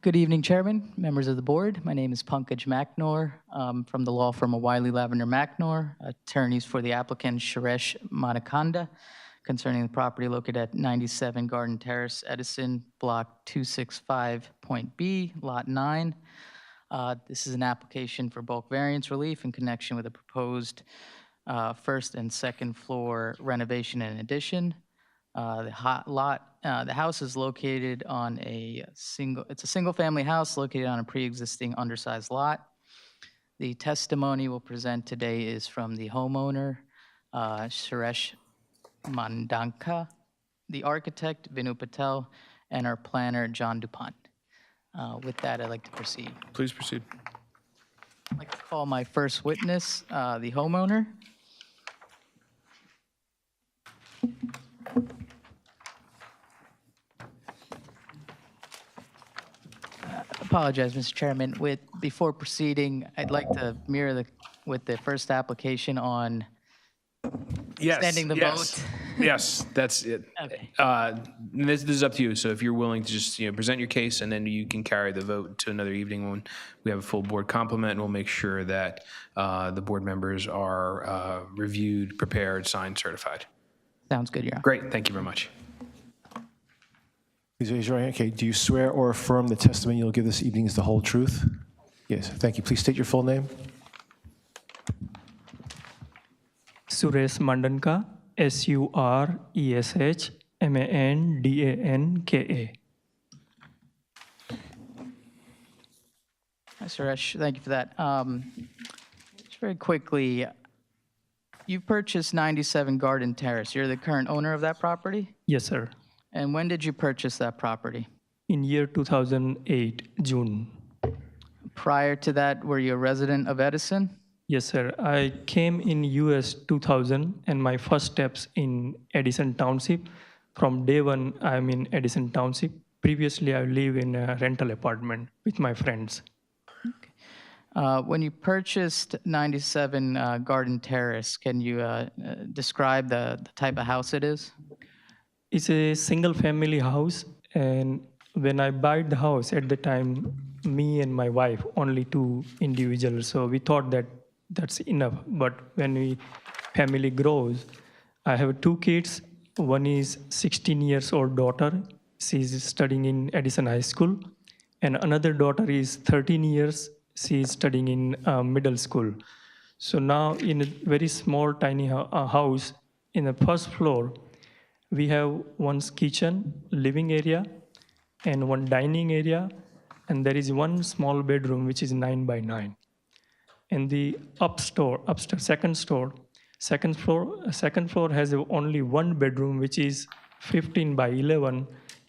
Good evening, Chairman, members of the board. My name is Pankaj Maknor from the law firm of Wiley Lavender Maknor, attorneys for the applicant Suresh Mandanka, concerning the property located at 97 Garden Terrace, Edison, block 265.B, lot 9. This is an application for bulk variance relief in connection with a proposed first and second floor renovation and addition. The house is located on it's a single family house located on a pre-existing undersized lot. The testimony we'll present today is from the homeowner, Suresh Mandanka, the architect, Vinu Patel, and our planner, John DuPont. With that, I'd like to proceed. Please proceed. I'd like to call my first witness, the homeowner. Apologize, Mr. Chairman. Before proceeding, I'd like to mirror with the first application on extending the vote. Yes, that's it. Okay. This is up to you. So if you're willing to just present your case, and then you can carry the vote to another evening when we have a full board complement, and we'll make sure that the board members are reviewed, prepared, signed, certified. Sounds good, Your Honor. Great. Thank you very much. Please raise your hand. Okay, do you swear or affirm the testimony you'll give this evening is the whole truth? Yes, thank you. Please state your full name. Suresh Mandanka, Suresh Mandanka. Hi, Suresh, thank you for that. Just very quickly, you purchased 97 Garden Terrace. You're the current owner of that property? Yes, sir. And when did you purchase that property? In year 2008, June. Prior to that, were you a resident of Edison? Yes, sir. I came in US 2000 and my first steps in Edison Township. From day one, I'm in Edison Township. Previously, I live in a rental apartment with my friends. When you purchased 97 Garden Terrace, can you describe the type of house it is? It's a single family house, and when I bought the house at the time, me and my wife, only two individuals, so we thought that that's enough. But when we family grows, I have two kids. One is 16 years old daughter. She's studying in Edison High School, and another daughter is 13 years. She's studying in middle school. So now in a very small, tiny house, in the first floor, we have one kitchen, living area, and one dining area, and there is one small bedroom which is 9 by 9. And the upstairs, second floor has only one bedroom which is 15 by 11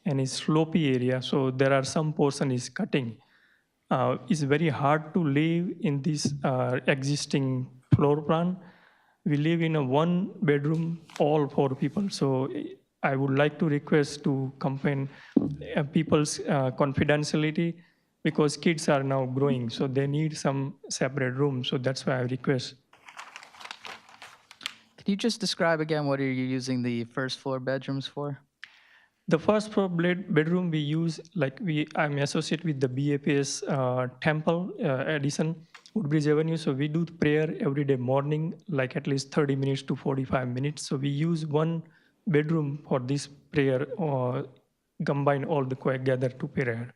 and is slopey area. So there are some portion is cutting. It's very hard to live in this existing floor plan. We live in a one bedroom, all four people. So I would like to request to campaign people's confidentiality, because kids are now growing, so they need some separate rooms. So that's why I request. Can you just describe again what are you using the first floor bedrooms for? The first floor bedroom we use, I'm associated with the BAPS temple, Edison, Woodbridge Avenue. So we do prayer every day morning, like at least 30 minutes to 45 minutes. So we use one bedroom for this prayer, or combine all the choir gather to prayer.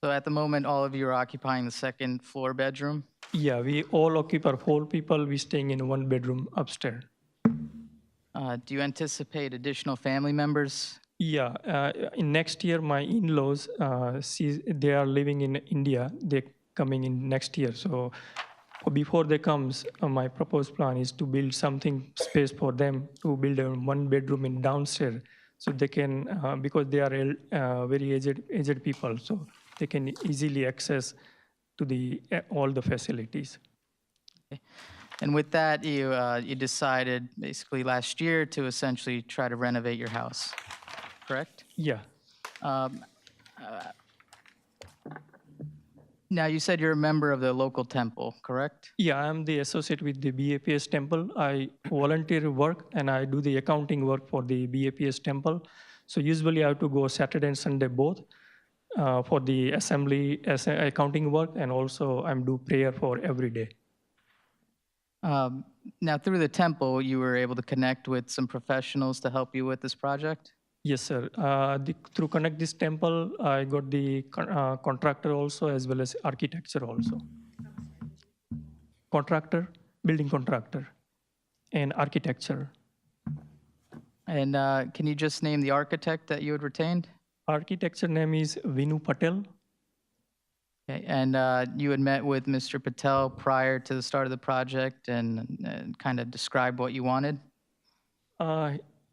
So at the moment, all of you are occupying the second floor bedroom? Yeah, we all occupy 4 people. We staying in one bedroom upstairs. Do you anticipate additional family members? Yeah, in next year, my in-laws, they are living in India. They're coming in next year. So before they comes, my proposed plan is to build something space for them to build a one bedroom in downstairs, so they can, because they are very aged people, so they can easily access to all the facilities. Okay. And with that, you decided basically last year to essentially try to renovate your house, correct? Yeah. Now, you said you're a member of the local temple, correct? Yeah, I'm the associate with the BAPS temple. I volunteer work and I do the accounting work for the BAPS temple. So usually I have to go Saturday and Sunday both for the assembly accounting work, and also I'm do prayer for every day. Now, through the temple, you were able to connect with some professionals to help you with this project? Yes, sir. Through Connect This Temple, I got the contractor also, as well as architecture also. Contractor, building contractor, and architecture. And can you just name the architect that you had retained? Architecture name is Vinu Patel. Okay, and you had met with Mr. Patel prior to the start of the project and kind of described what you wanted?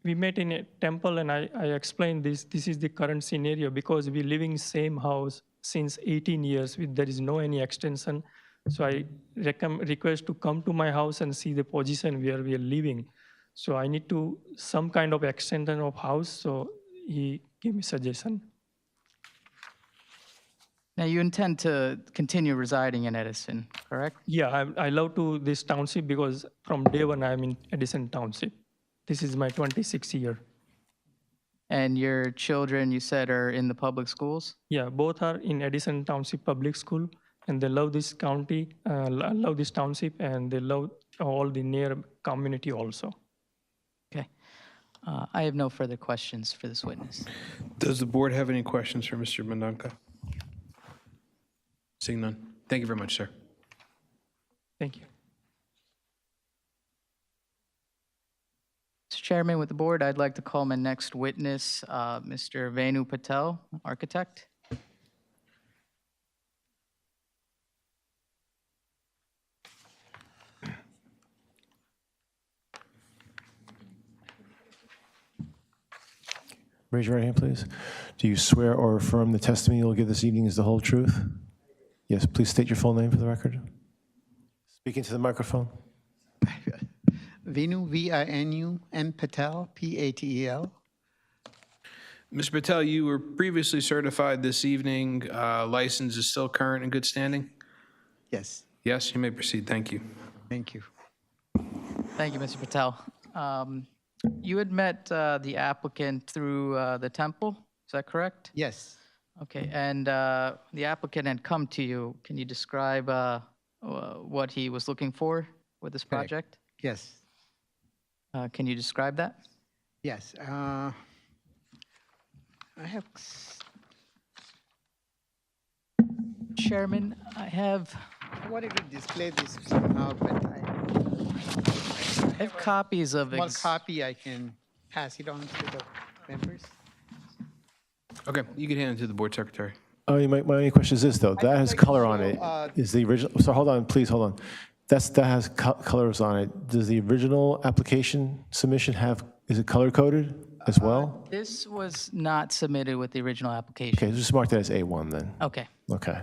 We met in a temple, and I explained this. This is the current scenario, because we live in same house since 18 years. There is no any extension. So I request to come to my house and see the position where we are living. So I need to some kind of extension of house. So he gave me suggestion. Now, you intend to continue residing in Edison, correct? Yeah, I love this township, because from day one I'm in Edison Township. This is my 26th year. And your children, you said, are in the public schools? Yeah, both are in Edison Township Public School, and they love this county, love this township, and they love all the near community also. Okay. I have no further questions for this witness. Does the board have any questions for Mr. Mandanka? Seeing none. Thank you very much, sir. Thank you. Mr. Chairman, with the board, I'd like to call my next witness, Mr. Venu Patel, architect. Raise your right hand, please. Do you swear or affirm the testimony you'll give this evening is the whole truth? Yes, please state your full name for the record. Speak into the microphone. Vinu, V-I-N-U, M. Patel, P-A-T-E-L. Mr. Patel, you were previously certified this evening. License is still current and good standing? Yes, Yes, you may proceed. Thank you. thank you. Thank you, Mr. Patel. You had met the applicant through the temple, is that correct? Yes. Okay, and the applicant had come to you. Can you describe what he was looking for with this Correct. project? Yes. Can you describe that? Yes. I have. Chairman, I have I wanted to display this somehow, but I have copies of small copy. I can pass it on to the members. Okay, you can hand it to the board secretary. Oh, my only question is this, though. That has color on it. Is the original, so hold on, please, hold on. That has colors on it. Does the original application submission have, is it color-coded as well? This was not submitted with the original application. Okay, just mark that as A1 then. Okay. Okay.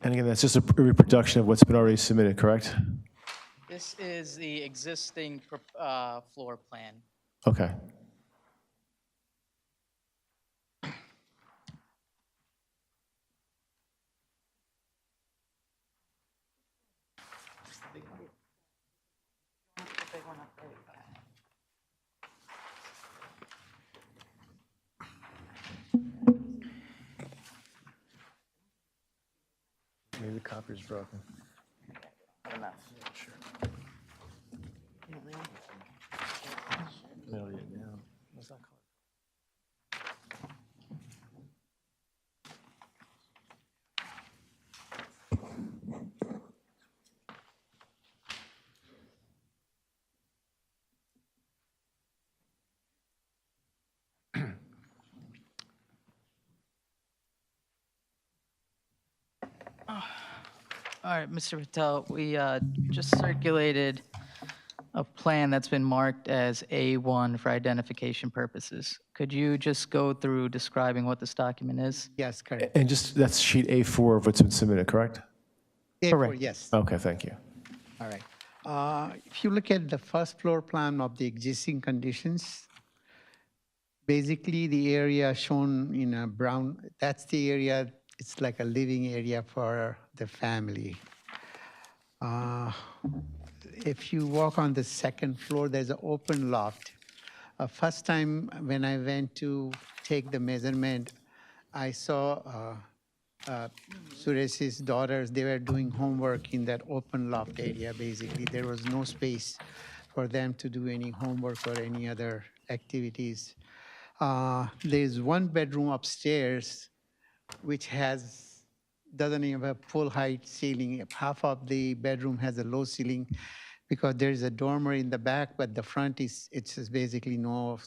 And again, that's just a reproduction of what's been already submitted, correct? This is the existing floor plan. Okay. Maybe the copy's broken. All right, Mr. Patel, we just circulated a plan that's been marked as A1 for identification purposes. Could you just go through describing what this document is? Yes, correct. And just, that's sheet A4 of what's been submitted, correct? A4, yes. Okay, thank you. All right. If you look at the first floor plan of the existing conditions, basically the area shown in a brown, that's the area, it's like a living area for the family. If you walk on the second floor, there's an open loft. First time when I went to take the measurement, I saw Suresh's daughters, they were doing homework in that open loft area, basically. There was no space for them to do any homework or any other activities. There's one bedroom upstairs which doesn't even have a full height ceiling. Half of the bedroom has a low ceiling because there's a dormer in the back, but the front it's just basically no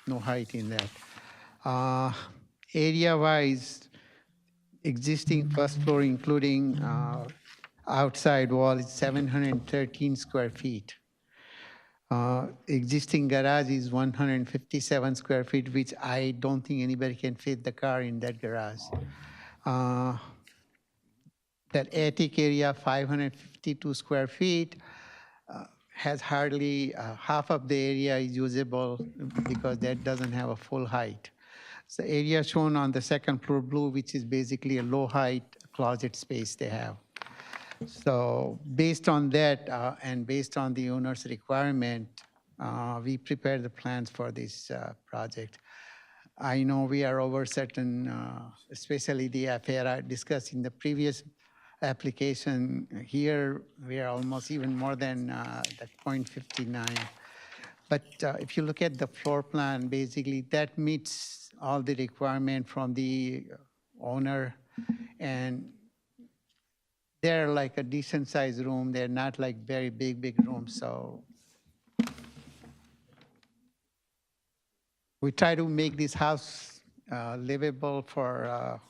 height in that. Area-wise, existing first floor, including outside wall, is 713 square feet. Existing garage is 157 square feet, which I don't think anybody can fit the car in that garage. That attic area, 552 square feet, has hardly half of the area is usable because that doesn't have a full height. So the area shown on the second floor blue, which is basically a low height closet space they have. So based on that and based on the owner's requirement, we prepared the plans for this project. I know we are over certain, especially the affair I discussed in the previous application. Here, we are almost even more than that 0.59. But if you look at the floor plan, basically that meets all the requirement from the owner. And they're like a decent sized room. They're not like very big rooms. So we try to make this house livable for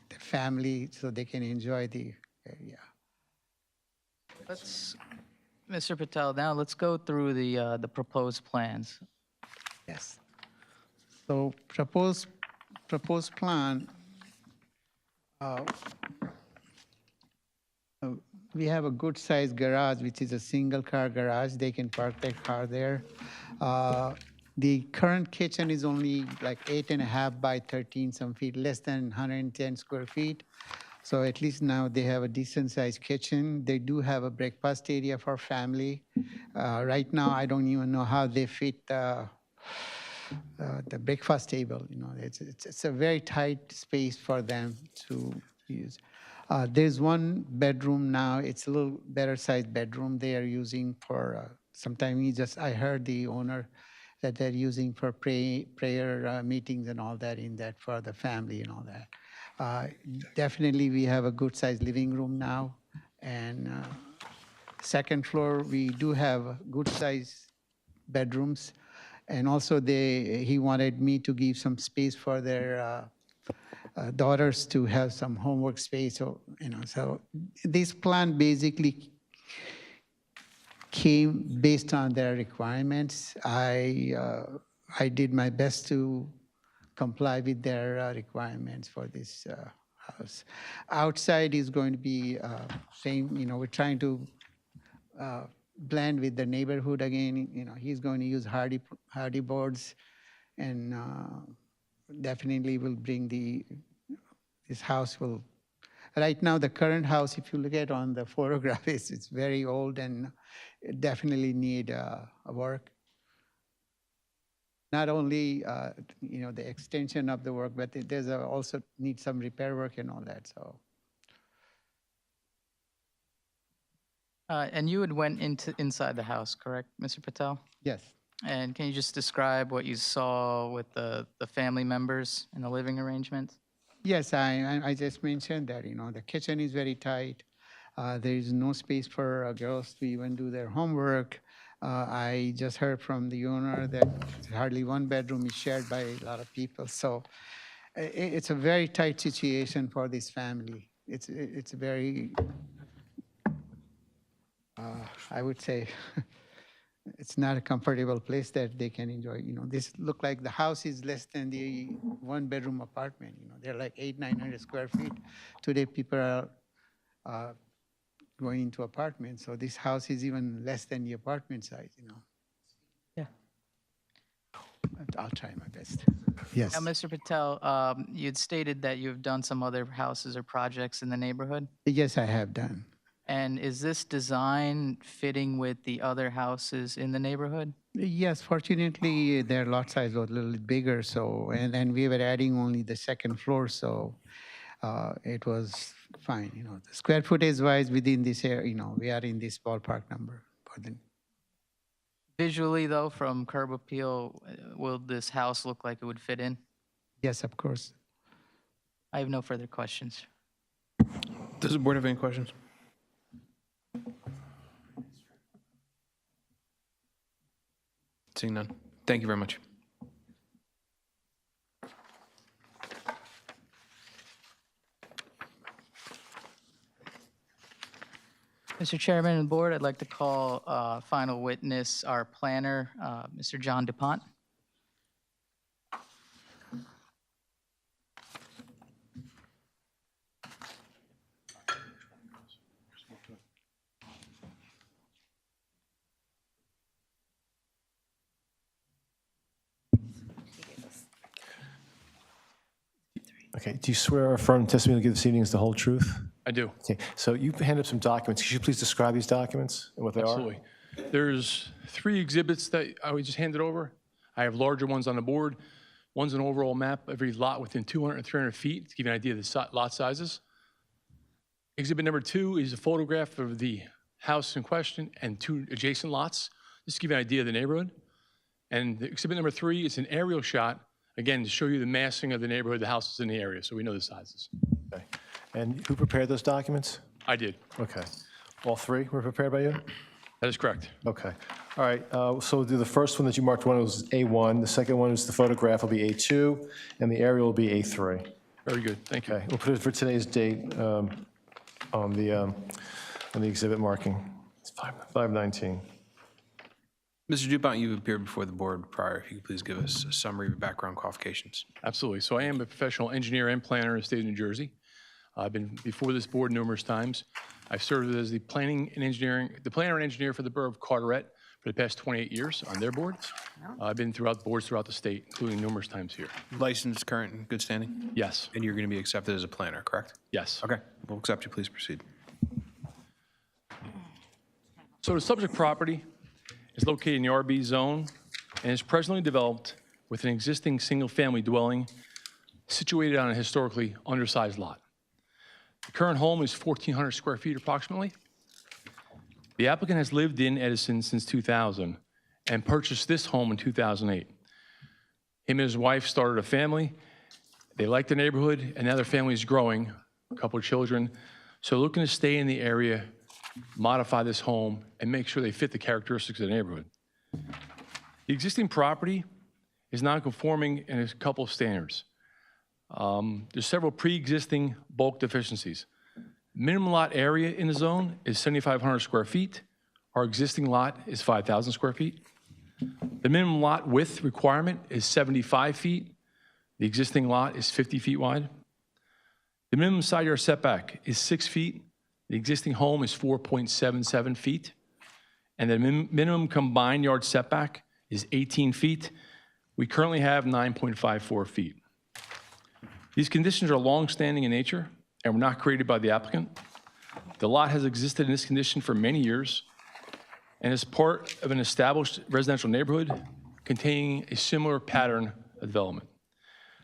the family so they can enjoy the area. Mr. Patel, now let's go through the proposed plans. Yes. So proposed plan, we have a good sized garage, which is a single car garage. They can park their car there. The current kitchen is only like 8.5 by 13 some feet, less than 110 square feet. So at least now they have a decent sized kitchen. They do have a breakfast area for family. Right now, I don't even know how they fit the breakfast table. You know, it's a very tight space for them to use. There's one bedroom now. It's a little better sized bedroom they are using for. Sometimes I heard the owner that they're using for prayer meetings and all that in that for the family and all that. Definitely, we have a good sized living room now, and second floor we do have good sized bedrooms. And also, he wanted me to give some space for their daughters to have some homework space. So, so this plan basically came based on their requirements. I did my best to comply with their requirements for this house. Outside is going to be same. We're trying to blend with the neighborhood again. He's going to use hardy boards, and definitely will bring this house will. Right now, the current house, if you look at on the photograph, it's very old and it definitely need work. Not only the extension of the work, but there's also need some repair work and all that. So. And you had went inside the house, correct, Mr. Patel? Yes. And can you just describe what you saw with the family members and the living arrangements? Yes, I just mentioned that, the kitchen is very tight. There is no space for girls to even do their homework. I just heard from the owner that hardly one bedroom is shared by a lot of people. So it's a very tight situation for this family. It's very, I would say, it's not a comfortable place that they can enjoy. This look like the house is less than the one-bedroom apartment. They're like 800-900 square feet. Today, people are going into apartments, so this house is even less than the apartment size. Yeah. I'll try my best. Yes. Now, Mr. Patel, you'd stated that you've done some other houses or projects in the neighborhood. Yes, I have done. And is this design fitting with the other houses in the neighborhood? Yes, fortunately, their lot size was a little bit bigger, so, and then we were adding only the second floor, so it was fine. The square footage wise within this area, we are in this ballpark number. Visually, though, from curb appeal, will this house look like it would fit in? Yes, of course. I have no further questions. Does the board have any questions? Seeing none. Thank you very much. Mr. Chairman and Board, I'd like to call final witness, our planner, Mr. John DuPont. Okay, do you swear or affirm the testimony you'll give this evening is the whole truth? I do. Okay, so you handed up some documents. Could you please describe these documents and what they Absolutely. There's 3 exhibits that I would just handed over. I have larger ones on the board. One's an overall map of every lot within 200 and 300 feet to give you an idea of the lot sizes. Exhibit number 2 is a photograph of the house in question and 2 adjacent lots, just to give you an idea of the neighborhood. And the exhibit number 3 is an aerial shot, again, to show you the massing of the neighborhood, the houses in the area, so we know the sizes. are? Okay. And who prepared those documents? I did. Okay. All three were prepared by you? That is correct. Okay. All right, so we'll do the first one that you marked one was A1, the second one is the photograph will be A2, and the aerial will be A3. Very good. Thank you. Okay, we'll put it for today's date on the exhibit marking. It's 5/19. Mr. Dupont, you've appeared before the board prior. If you could please give us a summary of your background qualifications. Absolutely. So I am a professional engineer and planner in the state of New Jersey. I've been before this board numerous times. I've served as the planner and engineer for the borough of Carteret for the past 28 years on their board. I've been throughout boards throughout the state, including numerous times here. Licensed, current, and good standing? Yes. And you're going to be accepted as a planner, correct? Yes. Okay, we'll accept you. Please proceed. So the subject property is located in the RB zone and is presently developed with an existing single-family dwelling situated on a historically undersized lot. The current home is 1,400 square feet approximately. The applicant has lived in Edison since 2000 and purchased this home in 2008. Him and his wife started a family. They like the neighborhood, and now their family is growing, a couple of children. So looking to stay in the area, modify this home, and make sure they fit the characteristics of the neighborhood. The existing property is non-conforming in a couple of standards. There's several pre-existing bulk deficiencies. Minimum lot area in the zone is 7,500 square feet. Our existing lot is 5,000 square feet. The minimum lot width requirement is 75 feet. The existing lot is 50 feet wide. The minimum side yard setback is 6 feet. The existing home is 4.77 feet. And the minimum combined yard setback is 18 feet. We currently have 9.54 feet. These conditions are long-standing in nature and were not created by the applicant. The lot has existed in this condition for many years and is part of an established residential neighborhood containing a similar pattern of development.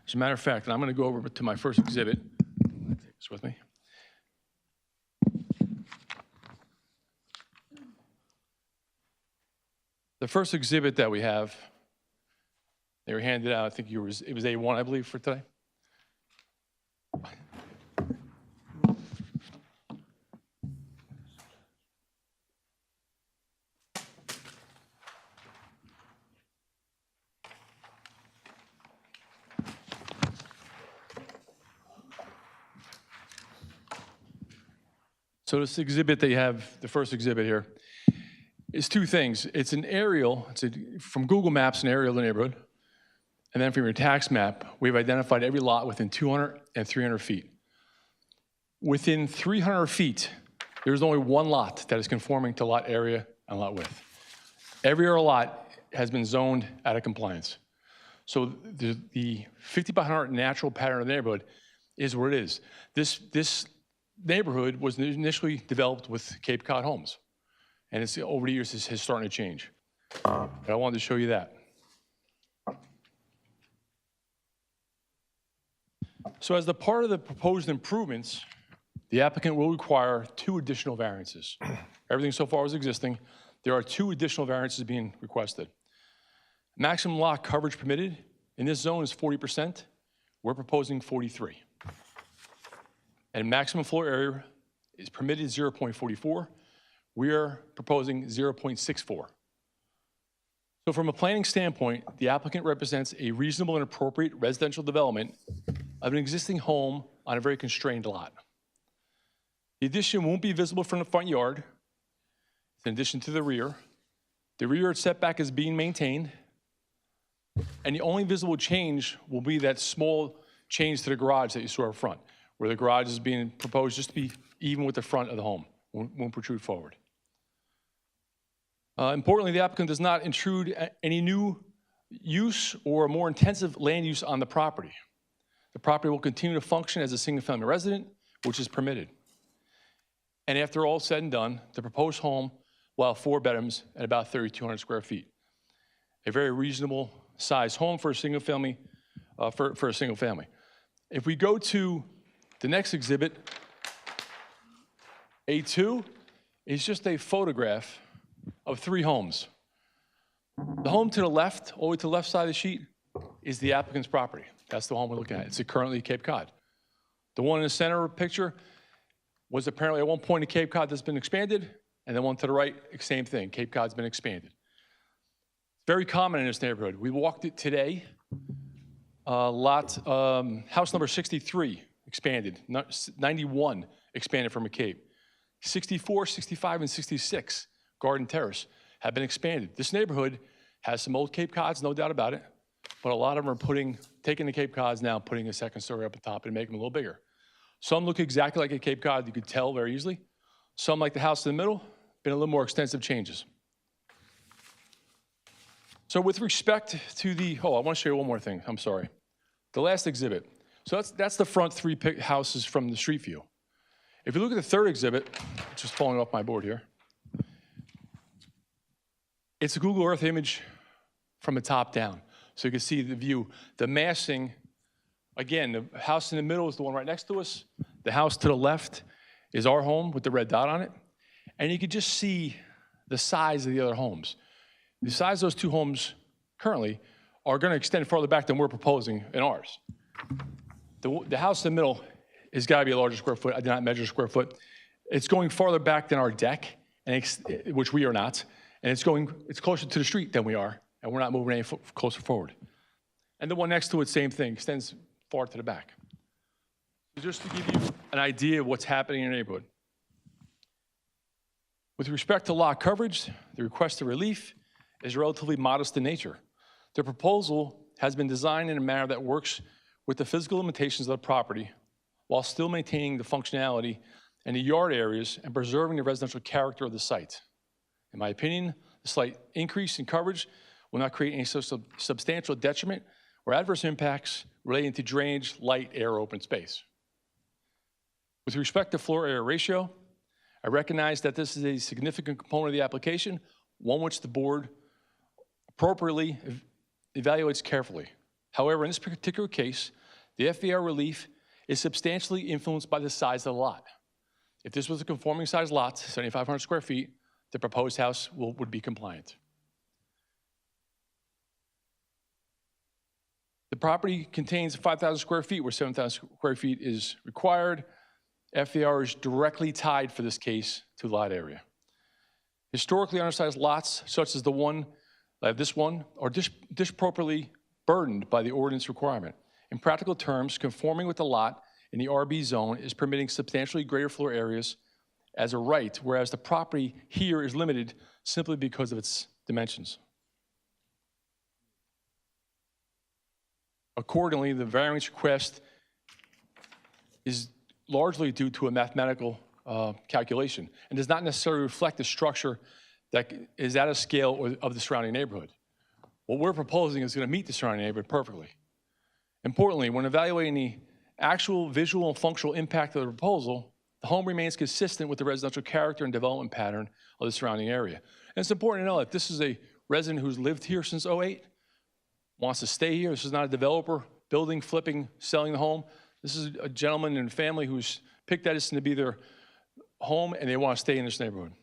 As a matter of fact, and I'm going to go over to my first exhibit. Take this with me. The first exhibit that we have, they were handed out, I think it was A1, I believe, for today. So this exhibit that you have, the first exhibit here, is two things. It's an aerial, from Google Maps, an aerial of the neighborhood. And then from your tax map, we've identified every lot within 200 and 300 feet. Within 300 feet, there's only one lot that is conforming to lot area and lot width. Every other lot has been zoned out of compliance. So the 50 by 100 natural pattern of the neighborhood is where it is. This neighborhood was initially developed with Cape Cod homes. And it's over the years, it's starting to change. But I wanted to show you that. So as the part of the proposed improvements, the applicant will require 2 additional variances. Everything so far is existing. There are 2 additional variances being requested. Maximum lot coverage permitted in this zone is 40%. We're proposing 43. And maximum floor area is permitted 0.44. We are proposing 0.64. So from a planning standpoint, the applicant represents a reasonable and appropriate residential development of an existing home on a very constrained lot. The addition won't be visible from the front yard. It's in addition to the rear. The rear yard setback is being maintained. And the only visible change will be that small change to the garage that you saw up front, where the garage is being proposed just to be even with the front of the home, won't protrude forward. Importantly, the applicant does not intrude any new use or more intensive land use on the property. The property will continue to function as a single-family residence, which is permitted. And after all said and done, the proposed home will have 4 bedrooms at about 3,200 square feet. A very reasonable size home for a single family, for a single family. If we go to the next exhibit, A2 is just a photograph of 3 homes. The home to the left, all the way to the left side of the sheet, is the applicant's property. That's the home we're looking at. It's currently Cape Cod. The one in the center of the picture was apparently at one point a Cape Cod that's been expanded, and then one to the right, same thing, Cape Cod's been expanded. Very common in this neighborhood. We walked it today. House number 63 expanded, 91 expanded from a Cape. 64, 65, and 66, Garden Terrace, have been expanded. This neighborhood has some old Cape Cods, no doubt about it, but a lot of them are taking the Cape Cods now, putting a second story up on top and making them a little bigger. Some look exactly like a Cape Cod, you could tell very easily. Some, like the house in the middle, been a little more extensive changes. So with respect to I want to show you one more thing, I'm sorry. The last exhibit. So that's the front three houses from the street view. If you look at the third exhibit, just falling off my board here, it's a Google Earth image from the top down. So you can see the view, the massing. Again, the house in the middle is the one right next to us. The house to the left is our home with the red dot on it. And you can just see the size of the other homes. The size of those two homes currently are going to extend farther back than we're proposing in ours. The house in the middle has got to be a larger square foot. I did not measure square foot. It's going farther back than our deck, which we are not. And it's closer to the street than we are, and we're not moving any closer forward. And the one next to it, same thing, extends far to the back. So just to give you an idea of what's happening in your neighborhood. With respect to lot coverage, the request of relief is relatively modest in nature. The proposal has been designed in a manner that works with the physical limitations of the property while still maintaining the functionality and the yard areas and preserving the residential character of the site. In my opinion, the slight increase in coverage will not create any substantial detriment or adverse impacts relating to drainage, light, air, open space. With respect to floor area ratio, I recognize that this is a significant component of the application, one which the board appropriately evaluates carefully. However, in this particular case, the FVR relief is substantially influenced by the size of the lot. If this was a conforming size lot, 7,500 square feet, the proposed house would be compliant. The property contains 5,000 square feet where 7,000 square feet is required. FVR is directly tied for this case to lot area. Historically undersized lots, such as the one, like this one, are disproportionately burdened by the ordinance requirement. In practical terms, conforming with the lot in the RB zone is permitting substantially greater floor areas as a right, whereas the property here is limited simply because of its dimensions. Accordingly, the variance request is largely due to a mathematical calculation and does not necessarily reflect the structure that is at a scale of the surrounding neighborhood. What we're proposing is going to meet the surrounding neighborhood perfectly. Importantly, when evaluating the actual visual and functional impact of the proposal, the home remains consistent with the residential character and development pattern of the surrounding area. And it's important to know that this is a resident who's lived here since '08, wants to stay here. This is not a developer building, flipping, selling the home. This is a gentleman and family who's picked Edison to be their home, and they want to stay in this neighborhood.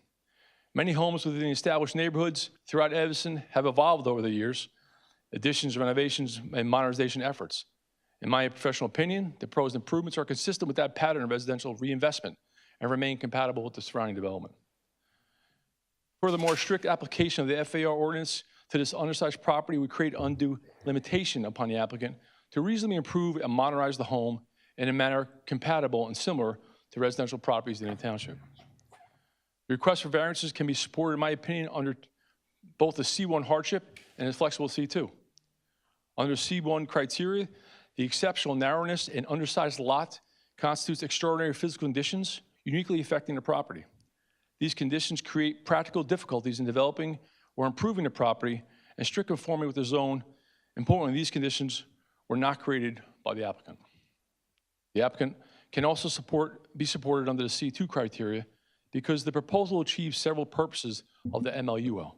Many homes within the established neighborhoods throughout Edison have evolved over the years, additions, renovations, and modernization efforts. In my professional opinion, the proposed improvements are consistent with that pattern of residential reinvestment and remain compatible with the surrounding development. Furthermore, strict application of the FAR ordinance to this undersized property would create undue limitation upon the applicant to reasonably improve and modernize the home in a manner compatible and similar to residential properties in the township. The request for variances can be supported, in my opinion, under both the C1 hardship and the flexible C2. Under C1 criteria, the exceptional narrowness and undersized lot constitutes extraordinary physical conditions uniquely affecting the property. These conditions create practical difficulties in developing or improving the property and strict conformity with the zone. Importantly, these conditions were not created by the applicant. The applicant can also be supported under the C2 criteria because the proposal achieves several purposes of the MLUL.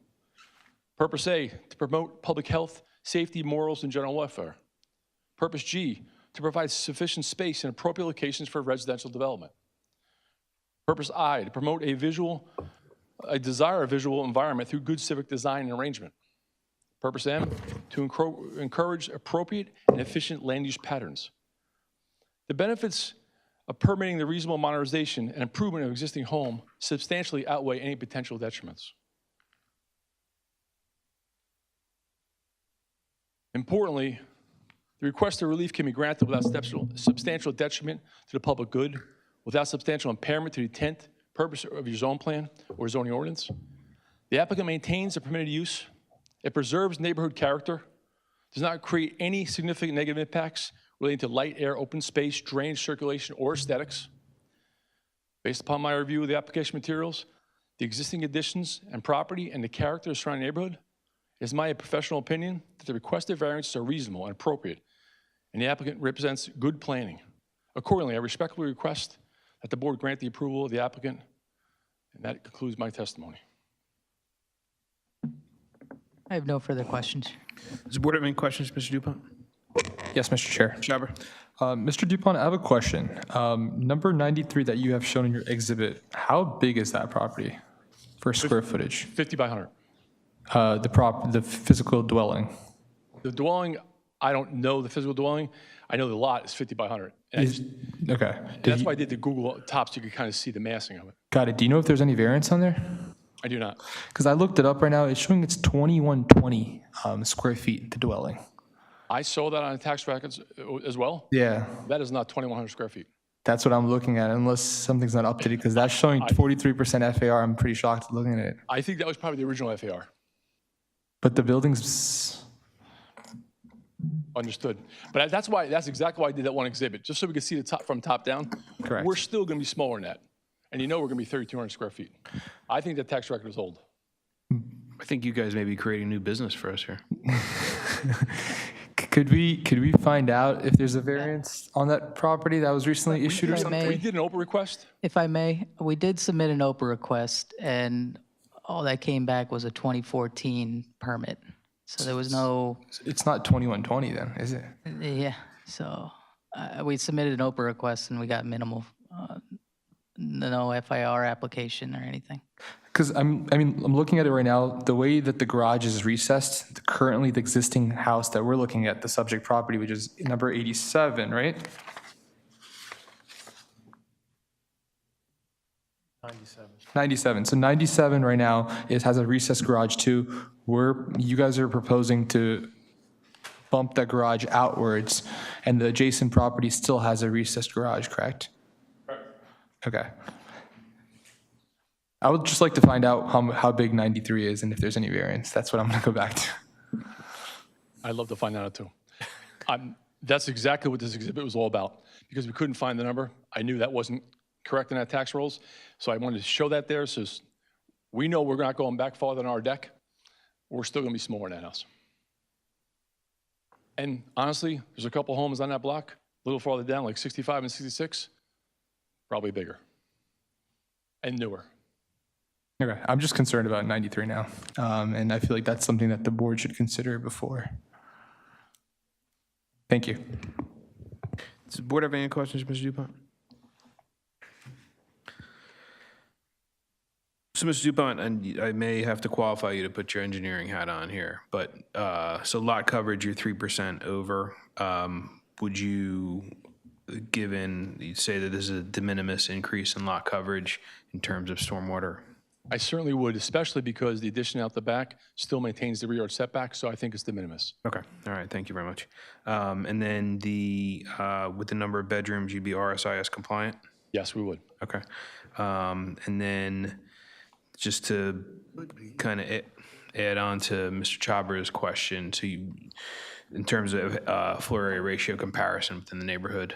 Purpose A, to promote public health, safety, morals, and general welfare. Purpose G, to provide sufficient space and appropriate locations for residential development. Purpose I, to promote a desire visual environment through good civic design and arrangement. Purpose M, to encourage appropriate and efficient land use patterns. The benefits of permitting the reasonable modernization and improvement of existing home substantially outweigh any potential detriments. Importantly, the requested relief can be granted without substantial detriment to the public good, without substantial impairment to the intent, purpose of your zone plan or zoning ordinance. The applicant maintains the permitted use. It preserves neighborhood character, does not create any significant negative impacts relating to light, air, open space, drainage, circulation, or aesthetics. Based upon my review of the application materials, the existing additions and property and the character of the surrounding neighborhood, it is my professional opinion that the requested variances are reasonable and appropriate, and the applicant represents good planning. Accordingly, I respectfully request that the board grant the approval of the applicant, and that concludes my testimony. I have no further questions. Does the board have any questions, Mr. Dupont? Yes, Mr. Chair. Schaber? Mr. Dupont, I have a question. Number 93 that you have shown in your exhibit, how big is that property for square footage? 50 by 100. The physical dwelling. The dwelling, I don't know the physical dwelling. I know the lot is 50 by 100. And Okay. that's why I did the Google top, so you could kind of see the massing of it. Got it. Do you know if there's any variance on there? I do not. Because I looked it up right now. It's showing it's 2120 square feet, the dwelling. I saw that on the tax records as well. Yeah. That is not 2,100 square feet. That's what I'm looking at, unless something's not updated, because that's showing 43% FAR. I'm pretty shocked looking at it. I think that was probably the original FAR. But the building's... Understood. But that's exactly why I did that one exhibit, just so we could see the top from top down. Correct. We're still going to be smaller than that. And you know we're going to be 3,200 square feet. I think that tax record is old. I think you guys may be creating new business for us here. Could we find out if there's a variance on that property that was recently issued or If I something? may- We did an open request. If I may, we did submit an OPA request, and all that came back was a 2014 permit. So there was no, It's not 2120 then, is it? yeah, so we submitted an OPA request and we got minimal, no FIR application or anything. Because I'm looking at it right now, the way that the garage is recessed, currently the existing house that we're looking at, the subject property, which is number 87, right? 97. So 97 right now, it has a recessed garage too. You guys are proposing to bump that garage outwards, and the adjacent property still has a recessed garage, correct? Correct. Okay. I would just like to find out how big 93 is and if there's any variance. That's what I'm going to go back to. I'd love to find that out too. That's exactly what this exhibit was all about. Because we couldn't find the number, I knew that wasn't correct in our tax rolls. So I wanted to show that there, so we know we're not going back farther than our deck. We're still going to be smaller in that house. And honestly, there's a couple homes on that block, a little farther down, like 65 and 66, probably bigger and newer. Okay, I'm just concerned about 93 now, and I feel like that's something that the board should consider before. Thank you. Does the board have any questions, Mr. Dupont? So, Mr. Dupont, and I may have to qualify you to put your engineering hat on here, but so lot coverage, you're 3% over. Would you, you'd say that this is a de minimis increase in lot coverage in terms of stormwater? I certainly would, especially because the addition out the back still maintains the rear yard setback, so I think it's de minimis. Okay, all right, thank you very much. And then with the number of bedrooms, you'd be RSIS compliant? Yes, we would. Okay. And then just to kind of add on to Mr. Chabra's question, so in terms of floor area ratio comparison within the neighborhood,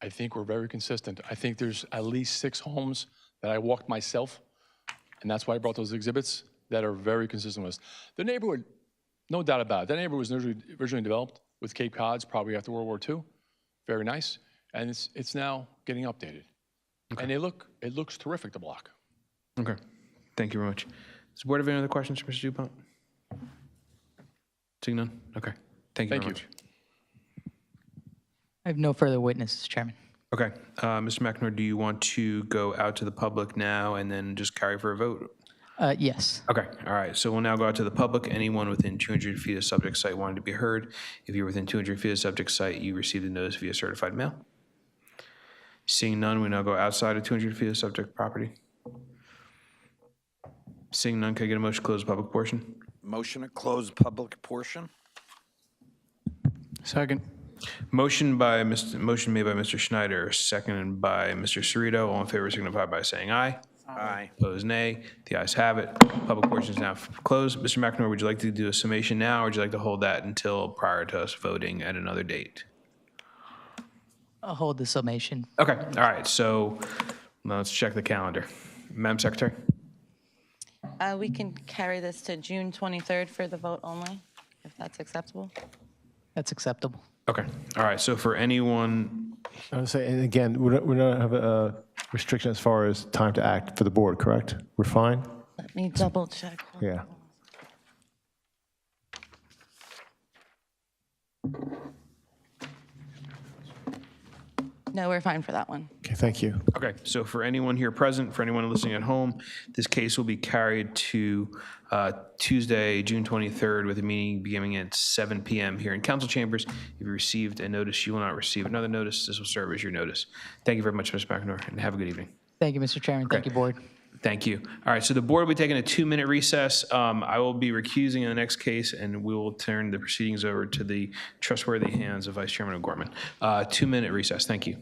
I think we're very consistent. I think there's at least 6 homes that I walked myself, and that's why I brought those exhibits, that are very consistent with us. The neighborhood, no doubt about it, that neighborhood was originally developed with Cape Cods, probably after World War II. Very nice. And it's now getting updated. Okay. And it looks terrific, the block. Okay, thank you very much. Does the board have any other questions for Mr. Dupont? Seeing none? Okay, thank you very much. I have no further witnesses, Chairman. Okay, Mr. McNamara, do you want to go out to the public now and then just carry for a vote? Yes. Okay, all right, so we'll now go out to the public. Anyone within 200 feet of subject site wanting to be heard. If you're within 200 feet of subject site, you received a notice via certified mail. Seeing none, we now go outside of 200 feet of subject property. Seeing none, can I get a motion to close the public portion? Motion to close public portion? Second. Motion made by Mr. Schneider, seconded by Mr. Cerrito. All in favor signify by saying aye. Aye. Opposed, nay. The ayes have it. Public portion is now closed. Mr. McNamara, would you like to do a summation now, or would you like to hold that until prior to us voting at another date? I'll hold the summation. Okay, all right, so now let's check the calendar. Madam Secretary? We can carry this to June 23rd for the vote only, if that's acceptable. That's acceptable. Okay, all right, so for anyone, I would say, and again, we don't have a restriction as far as time to act for the board, correct? We're fine? Let me double check. Yeah. No, we're fine for that one. Okay, thank you. okay, so for anyone here present, for anyone listening at home, this case will be carried to Tuesday, June 23rd, with a meeting beginning at 7 p.m. here in council chambers. If you received a notice, you will not receive another notice. This will serve as your notice. Thank you very much, Ms. McEnroe, and have a good evening. Thank you, Mr. Chairman. Thank you, board. Thank you. All right, so the board will be taking a 2-minute recess. I will be recusing in the next case, and we will turn the proceedings over to the trustworthy hands of Vice Chairman O'Gorman. 2-minute recess. Thank you.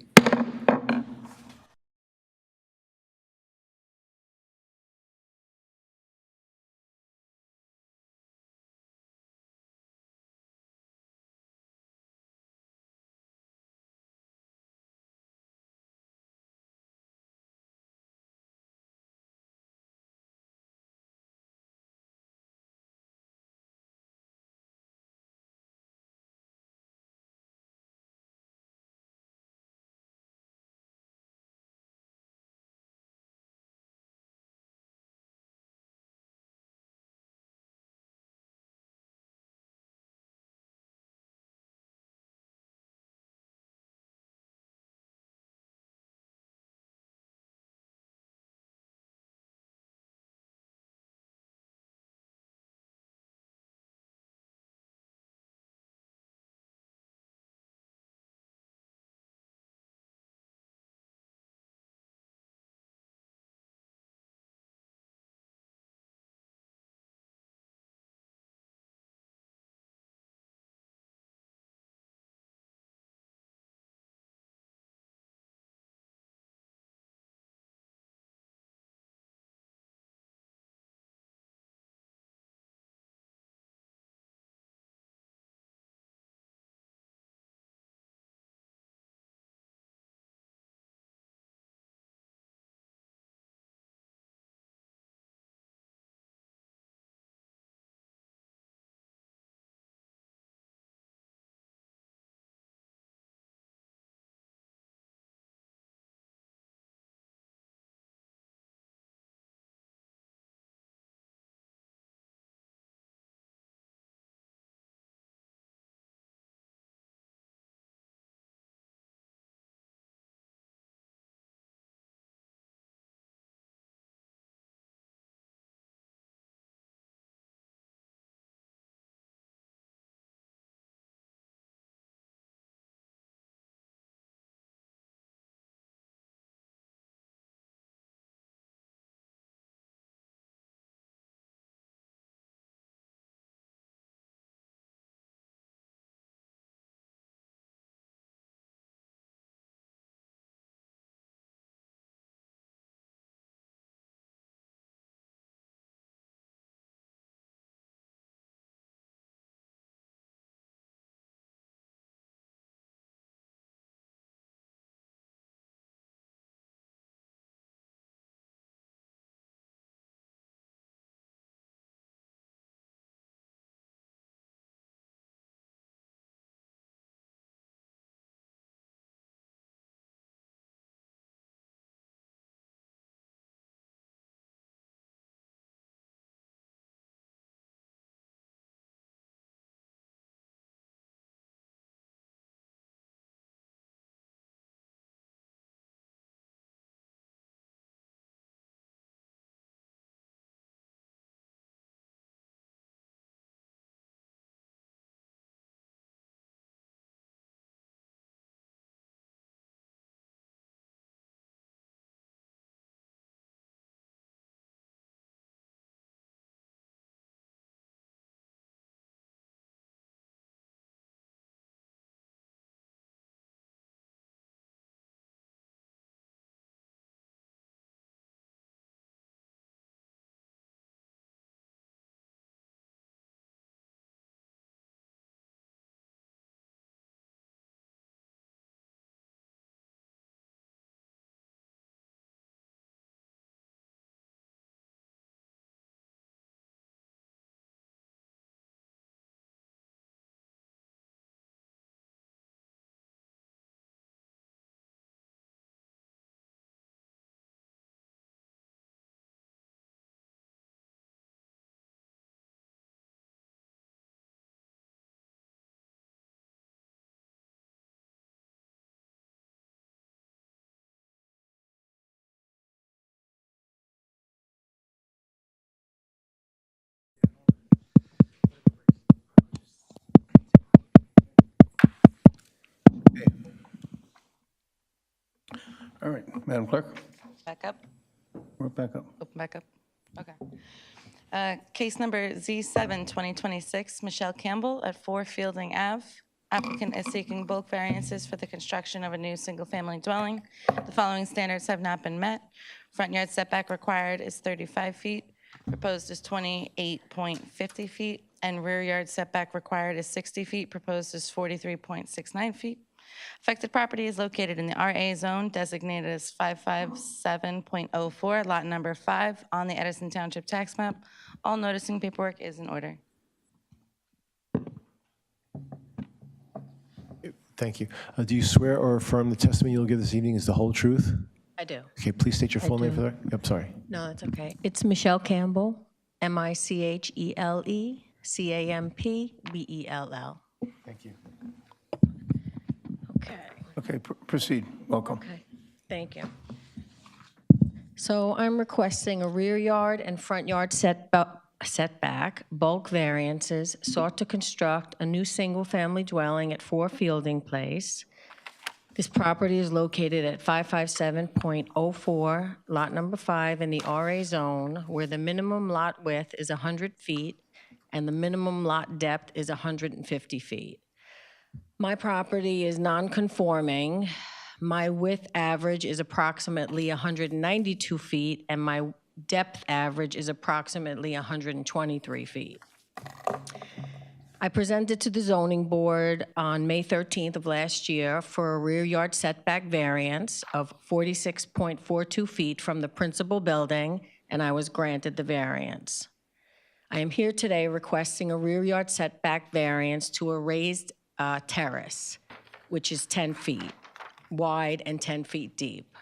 All right, Madam Clerk, Back up. we're back up. Open back up. Okay. Case number Z7, 2026, Michelle Campbell at 4 Fielding Ave. Applicant is seeking bulk variances for the construction of a new single-family dwelling. The following standards have not been met. Front yard setback required is 35 feet, proposed is 28.50 feet, and rear yard setback required is 60 feet, proposed is 43.69 feet. Affected property is located in the RA zone designated as 557.04, lot number 5, on the Edison Township tax map. All noticing paperwork is in order. Thank you. Do you swear or affirm the testimony you'll give this evening is the whole truth? I do. Okay, please state your full name do. for the record. I'm sorry. No, it's okay. It's Michelle Campbell, Michele-Campbell. Thank you. Okay. Okay, proceed. Welcome. Okay, thank you. So I'm requesting a rear yard and front yard setback, bulk variances, sought to construct a new single-family dwelling at 4 Fielding Place. This property is located at 557.04, lot number 5 in the RA zone, where the minimum lot width is 100 feet and the minimum lot depth is 150 feet. My property is non-conforming. My width average is approximately 192 feet, and my depth average is approximately 123 feet. I presented to the zoning board on May 13th of last year for a rear yard setback variance of 46.42 feet from the principal building, and I was granted the variance. I am here today requesting a rear yard setback variance to a raised terrace, which is 10 feet wide and 10 feet deep.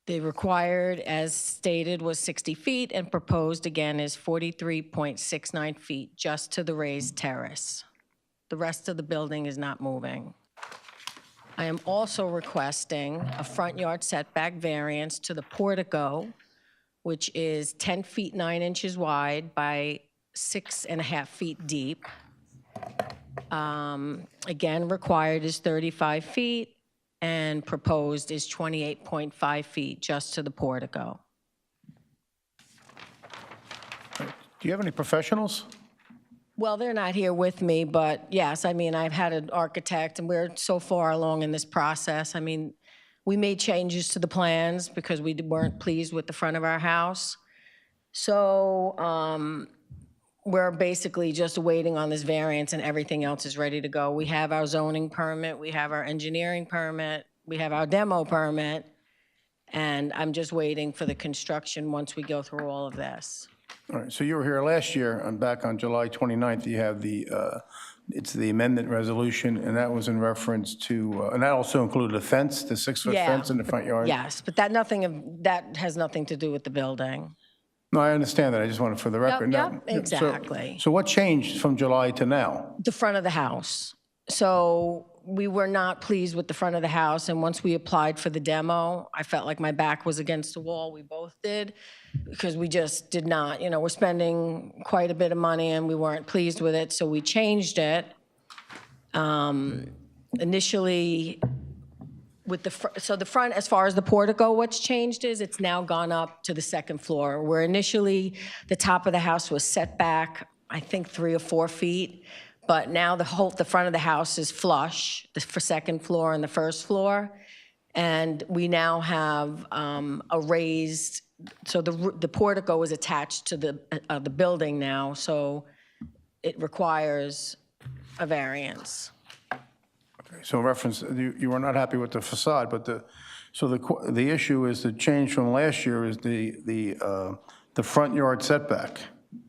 The required, as stated, was 60 feet, and proposed again is 43.69 feet just to the raised terrace. The rest of the building is not moving. I am also requesting a front yard setback variance to the portico, which is 10 feet 9 inches wide by 6.5 feet deep. Again, required is 35 feet, and proposed is 28.5 feet just to the portico. Do you have any professionals? Well, they're not here with me, but yes, I mean, I've had an architect, and we're so far along in this process. I mean, we made changes to the plans because we weren't pleased with the front of our house. So we're basically just waiting on this variance, and everything else is ready to go. We have our zoning permit, we have our engineering permit, we have our demo permit, and I'm just waiting for the construction once we go through all of this. All right, so you were here last year, and back on July 29th, you have the, it's the amendment resolution, and that was in reference to, and that also included a fence, the 6-foot fence in the front yard? Yes, but that has nothing to do with the building. No, I understand that, I just wanted for the record. Yep, Now, exactly. So what changed from July to now? The front of the house. So we were not pleased with the front of the house, and once we applied for the demo, I felt like my back was against the wall. We both did, because we just did not, you know, we're spending quite a bit of money and we weren't pleased with it, so we changed it. Initially, with the front, as far as the portico, what's changed is it's now gone up to the second floor, where initially the top of the house was set back, I think 3 or 4 feet, but now the front of the house is flush, the second floor and the first floor, and we now have a raised, so the portico is attached to the building now, so it requires a variance. So in reference, you were not happy with the facade, but the issue is the change from last year is the front yard setback.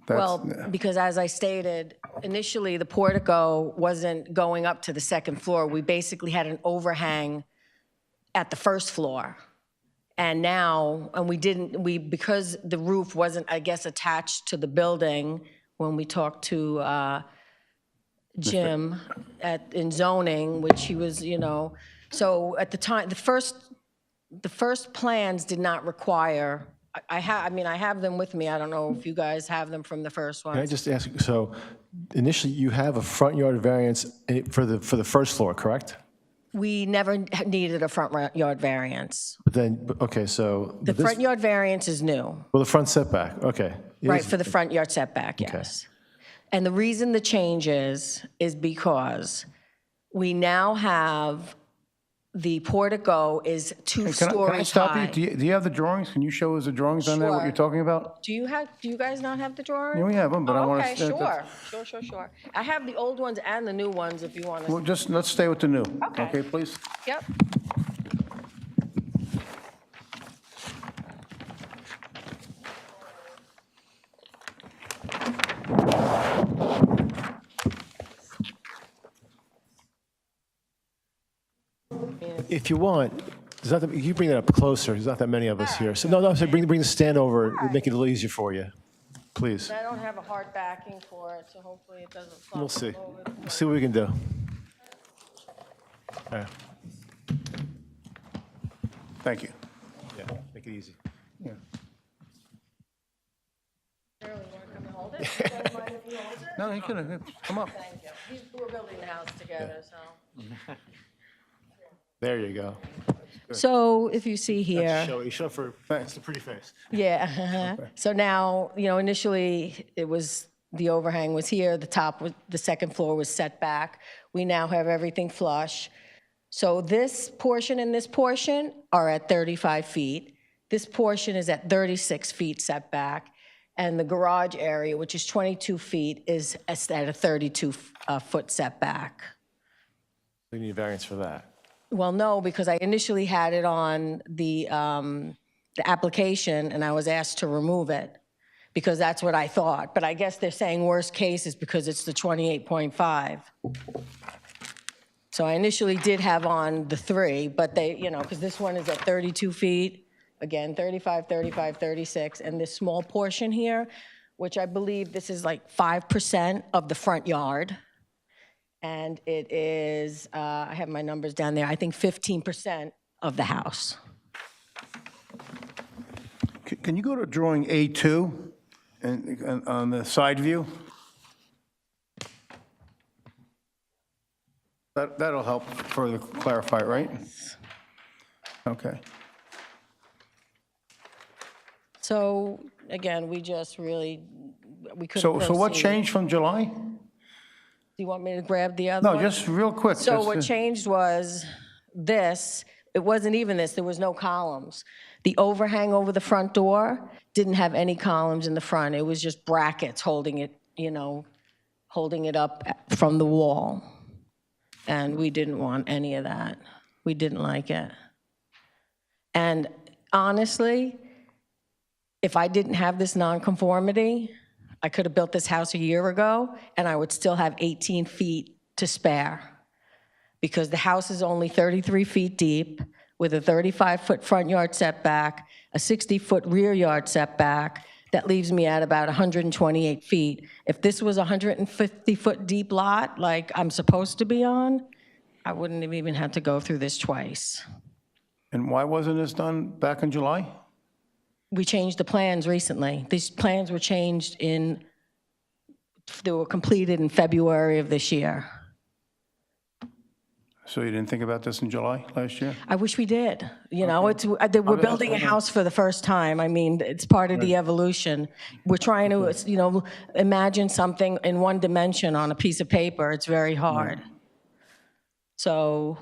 Well, because as I stated, initially the portico wasn't going up to the second floor. We basically had an overhang at the first floor. And now, because the roof wasn't, I guess, attached to the building, when we talked to Jim in zoning, which he was, you know, so at the time, the first plans did not require, I have them with me. I don't know if you guys have them from the first one. Can I just ask, so initially you have a front yard variance for the first floor, correct? We never needed a front yard variance. But then, okay, so. The this- front yard variance is new. Well, the front setback, okay. It Right, is- for the front yard setback, yes. And the reason the change is because we now have, the portico is 2 Can I stories stop high. you? Do you have the drawings? Can you show us the drawings on that, what Sure. you're talking about? Do you guys not have the drawing? Yeah, we have them, but I want to. Okay, sure. I have the old ones and the new ones if you want Well, to. just, let's stay with the new. Okay. Okay, please? Yep. If you want, there's not, you bring that up closer, there's not that many of us here. So, no, I'm saying bring the stand over, it'll make it a little easier for you, please. I don't have a hard backing for it, so hopefully it doesn't flop We'll see. over. We'll see what we can do. All right. Thank you. Yeah, make it easy. Yeah. Shirley, you want to come and hold it? You don't mind if you hold it? No, you can, come up. Thank you. We're building the house together, so. There you go. So if you see here. You show for, it's a pretty face. Yeah. So now, initially it was, the overhang was here, the second floor was set back. We now have everything flush. So this portion and this portion are at 35 feet. This portion is at 36 feet setback. And the garage area, which is 22 feet, is at a 32-foot setback. We need a variance for that. Well, no, because I initially had it on the application, and I was asked to remove it, because that's what I thought. But I guess they're saying worst case is because it's the 28.5. So I initially did have on the 3, but they, because this one is at 32 feet, again, 35, 35, 36, and this small portion here, which I believe this is like 5% of the front yard. And it is, I have my numbers down there, I think 15% of the house. Can you go to drawing A2 and on the side view? That'll help further clarify it, right? Okay. So, again, we just really, we couldn't So what proceed. changed from July? Do you want me to grab the other No, one? just real quick. So that's what the- changed was this, it wasn't even this, there was no columns. The overhang over the front door didn't have any columns in the front. It was just brackets holding it, holding it up from the wall. And we didn't want any of that. We didn't like it. And honestly, if I didn't have this nonconformity, I could have built this house a year ago, and I would still have 18 feet to spare, because the house is only 33 feet deep, with a 35-foot front yard setback, a 60-foot rear yard setback. That leaves me at about 128 feet. If this was a 150-foot deep lot, like I'm supposed to be on, I wouldn't have even had to go through this twice. And why wasn't this done back in July? We changed the plans recently. These plans were changed they were completed in February of this year. So you didn't think about this in July last year? I wish we did. We're building a house for the first time. I mean, it's part of the evolution. We're trying to, imagine something in one dimension on a piece of paper. It's very hard. So.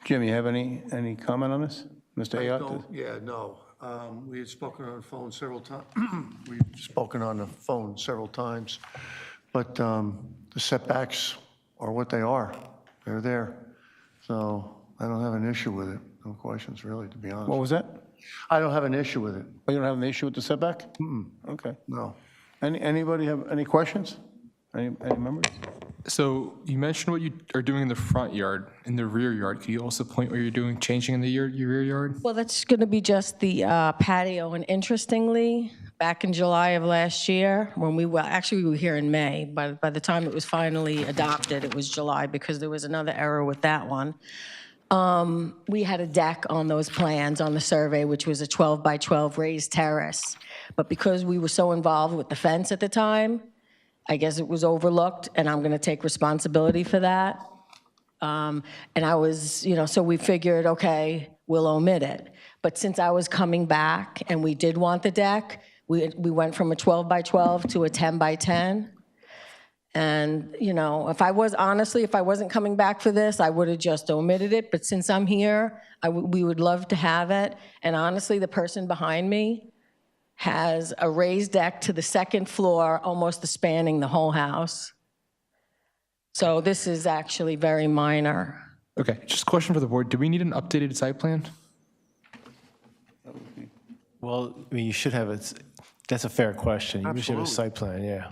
Jim, you have any comment on this? Mr. Ayotte? No. We had spoken on the phone several times. We've spoken on the phone several times, but the setbacks are what they are. They're there. So I don't have an issue with it. No questions, really, to be honest. What was that? I don't have an issue with it. Oh, you don't have an issue with the setback? Okay. No. Anybody have any questions? Any members? So you mentioned what you are doing in the front yard, in the rear yard. Could you also point what you're doing, changing in the your rear yard? Well, that's going to be just the patio. And interestingly, back in July of last year, when we were here in May. By the time it was finally adopted, it was July, because there was another error with that one. We had a deck on those plans on the survey, which was a 12 by 12 raised terrace. But because we were so involved with the fence at the time, I guess it was overlooked, and I'm going to take responsibility for that. And I was, so we figured, okay, we'll omit it. But since I was coming back and we did want the deck, we went from a 12 by 12 to a 10 by 10. And, if I wasn't coming back for this, I would have just omitted it. But since I'm here, we would love to have it. And honestly, the person behind me has a raised deck to the second floor, almost spanning the whole house. So this is actually very minor. Okay, just a question for the board. Do we need an updated site plan? Well, I mean, you should have it. That's a fair question. You should have a site plan, yeah.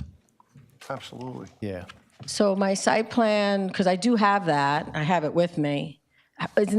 Absolutely. Yeah. So my site plan, because I do have that, I have it with me.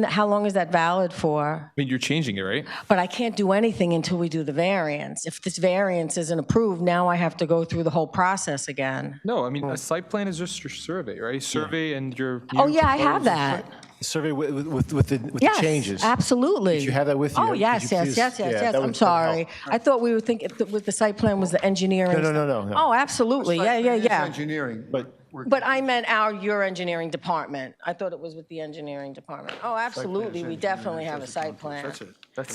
How long is that valid for? I mean, you're changing it, right? But I can't do anything until we do the variance. If this variance isn't approved, now I have to go through the whole process again. No, I mean, a site plan is just your survey, right? Survey and your. Oh, yeah, I have that. The survey with the Yes, changes. absolutely. Did you have that with you? Oh, Could yes, you yes, please- yes, yeah, yes, that I'm would sorry. help. I thought we were thinking with the site plan was the engineering. No. Oh, absolutely, yeah, yeah, It's yeah. engineering. But I meant your engineering department. I thought it was with the engineering department. Oh, absolutely, we definitely have a site plan.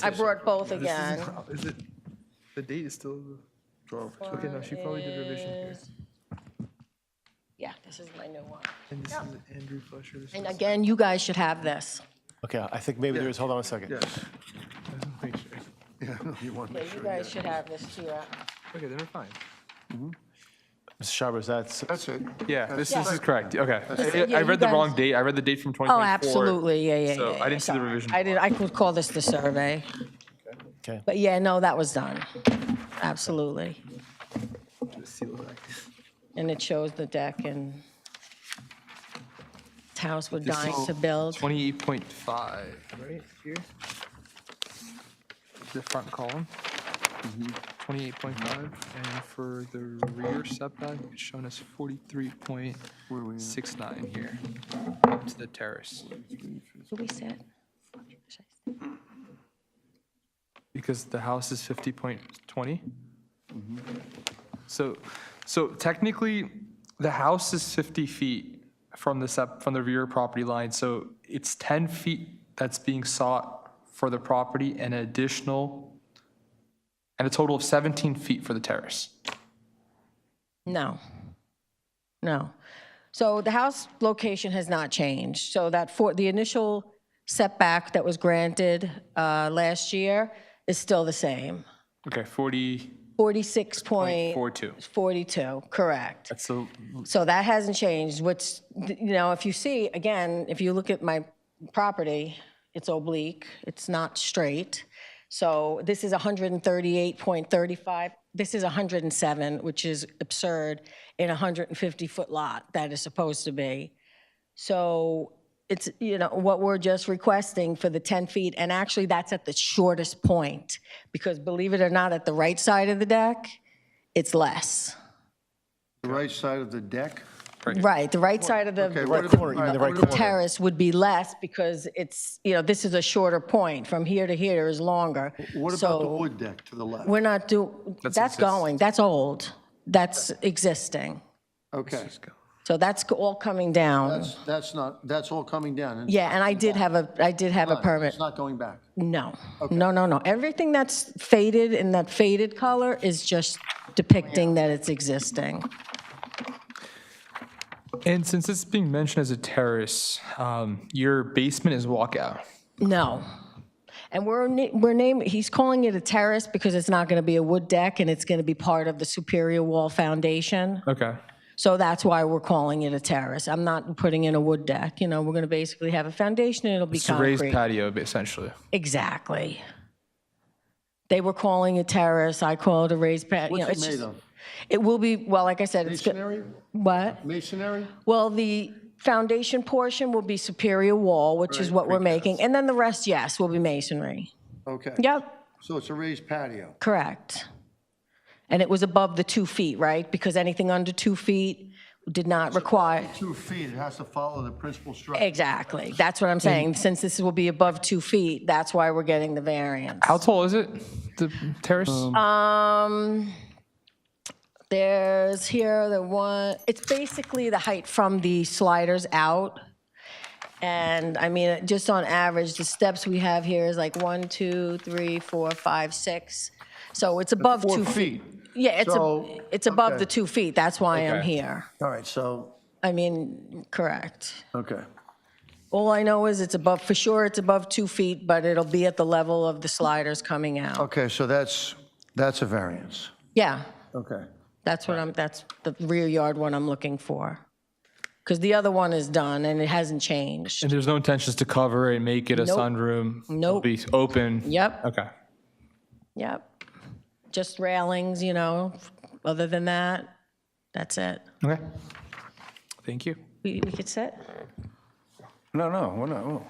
I brought both again. Is it, the date is still 12. Okay, no, she probably did revision here. Yeah, this is my new one. And this is Andrew Fletcher. And again, you guys should have this. Okay, I think maybe there is, hold on a second. Yeah, you want to Yeah, make you sure. guys should have this too. Okay, then we're fine. Mr. Shabers, That's it. Yeah, this Yes. is correct. Okay. Yeah, I you read the guys- wrong date. I read the date from Oh, 2024. absolutely, yeah. So I didn't see the revision. I could call this the survey. Okay. But yeah, no, that was done. Absolutely. And it shows the deck and this house we're dying to build. 28.5, right here? The front column. 28.5, and for the rear setback, it's shown as 43.69 here, up to the terrace. What we said? Because the house is 50.20. So technically, the house is 50 feet from the rear property line, so it's 10 feet that's being sought for the property and a total of 17 feet for the terrace. No. So the house location has not changed. So the initial setback that was granted last year is still the same. Okay, 46.42. 42. Correct. That's so, So that hasn't changed. If you see, again, if you look at my property, it's oblique, it's not straight. So this is 138.35. This is 107, which is absurd in a 150-foot lot that is supposed to be. So it's, what we're just requesting for the 10 feet, and actually that's at the shortest point, because believe it or not, at the right side of the deck, it's less. The right side of the deck? Right, the right side of the right corner, you mean the right corner. terrace would be less because it's, this is a shorter point. From here to here is longer. What about the wood deck to the left? We're not that's going, that's old. That's existing. Okay. So that's all coming down. That's all coming down. Yeah, and I did have a permit. It's not going back. No, no. Everything that's faded in that faded color is just depicting that it's existing. and since it's being mentioned as a terrace, your basement is walkout. No. And he's calling it a terrace because it's not going to be a wood deck and it's going to be part of the superior wall foundation. Okay. So that's why we're calling it a terrace. I'm not putting in a wood deck. We're going to basically have a foundation and it'll be It's a concrete. raised patio, essentially. Exactly. They were calling it terrace. I call it a raised patio. What's it made of? It will be, well, like I said, Masonry? What? Masonry? Well, the foundation portion will be superior wall, which is what we're making. And then the rest, yes, will be masonry. Okay. Yep, So it's a raised patio. correct. And it was above the 2 feet, right? Because anything under 2 feet did not require. 2 feet, it has to follow the principal structure. Exactly. That's what I'm saying. Since this will be above 2 feet, that's why we're getting the variance. How tall is it, the terrace? There's here the one, it's basically the height from the sliders out. And I mean, just on average, the steps we have here is like 1, 2, 3, 4, 5, 6. So it's above 4 2 feet. feet. Yeah, it's above okay. the 2 feet. That's why I'm Okay. here. All right, so, I mean, correct. okay. All I know is it's above, for sure, it's above 2 feet, but it'll be at the level of the sliders coming out. Okay, so that's a variance. Yeah, Okay. that's the rear yard one I'm looking for. Because the other one is done and it hasn't changed. And there's no intentions to cover it, make it a Nope. sunroom? It'll Nope. be open? Yep, Okay. yep. Just railings, you know, other than that, that's it. Okay. Thank you. We could sit? No, we're not. Oh.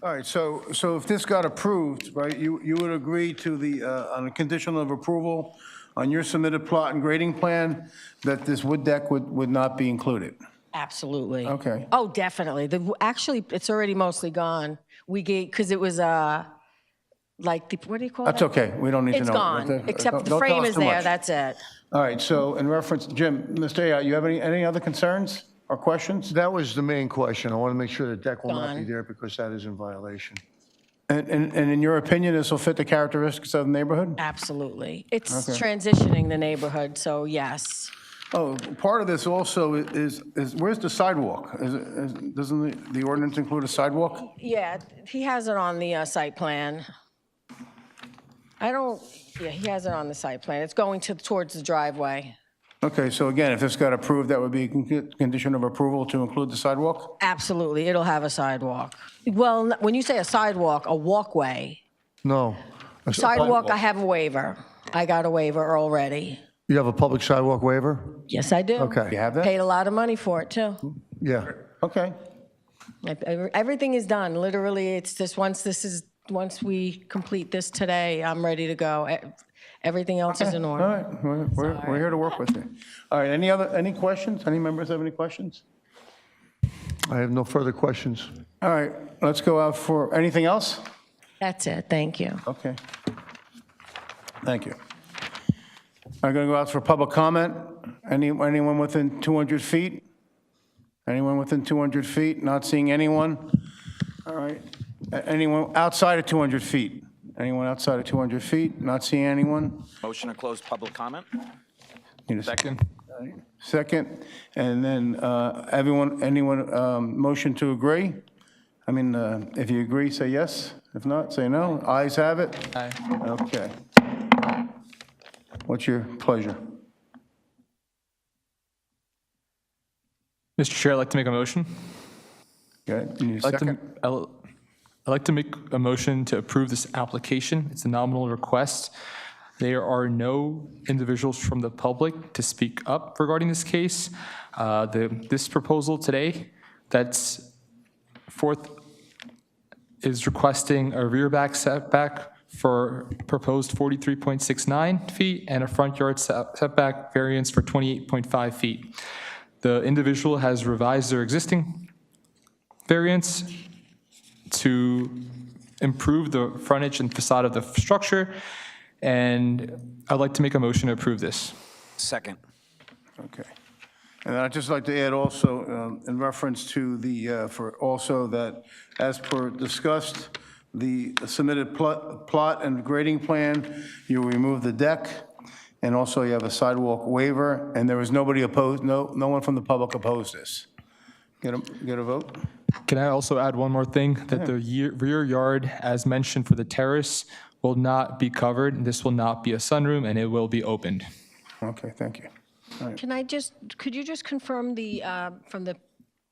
All right, so if this got approved, right, you would agree to the, on a condition of approval, on your submitted plot and grading plan, that this wood deck would not be included? Absolutely. Okay. Oh, definitely. Actually, it's already mostly gone. We gave, because it was, like, what do you call it? That's okay, we don't need to know. It's gone, except the Don't tell frame us is too there, much. that's it. All right, so in reference, Jim, Mr. Ayotte, you have any other concerns or questions? That was the main question. I want to make sure the deck will not be Gone. there because that is in violation. And in your opinion, this will fit the characteristics of the neighborhood? Absolutely. It's Okay. transitioning the neighborhood, so yes. Oh, part of this also is where's the sidewalk? Doesn't the ordinance include a sidewalk? Yeah, he has it on the site plan. Yeah, he has it on the site plan. It's going towards the driveway. Okay, so again, if this got approved, that would be a condition of approval to include the sidewalk? Absolutely, it'll have a sidewalk. Well, when you say a sidewalk, a walkway. No. Sidewalk, I have a waiver. I got a waiver already. You have a public sidewalk waiver? Yes, I do. Okay. You have that? Paid a lot of money for it, too. Yeah. Okay. Everything is done. Literally, it's just once we complete this today, I'm ready to go. Everything else is in All order. right, we're here to work with you. All right, any questions? Any members have any questions? I have no further questions. All right, let's go out for, anything else? That's it, thank you. Okay. Thank you. I'm going to go out for public comment. Anyone within 200 feet? Anyone within 200 feet? Not seeing anyone? All right. Anyone outside of 200 feet? Anyone outside of 200 feet? Not seeing anyone? Motion to close public comment? Need a Second. Second, and then anyone, motion to agree? I mean, if you agree, say yes. If not, say no. Ayes have it. Aye. Okay. What's your pleasure? Mr. Chair, I'd like to make a motion. Okay, you need a second? I'd like to make a motion to approve this application. It's a nominal request. There are no individuals from the public to speak up regarding this case. This proposal today, that's fourth, is requesting a rear back setback for proposed 43.69 feet and a front yard setback variance for 28.5 feet. The individual has revised their existing variance to improve the frontage and facade of the structure, and I'd like to make a motion to approve this. Second. Okay. And I'd just like to add also, in reference to the, for also that, as per discussed, the submitted plot and grading plan, you remove the deck, and also you have a sidewalk waiver, and there was nobody opposed, no one from the public opposed this. Get a vote? Can I also add one more thing? That the rear yard, as mentioned for the terrace, will not be covered. This will not be a sunroom, and it will be opened. Okay, thank you. All right. Could you just confirm from the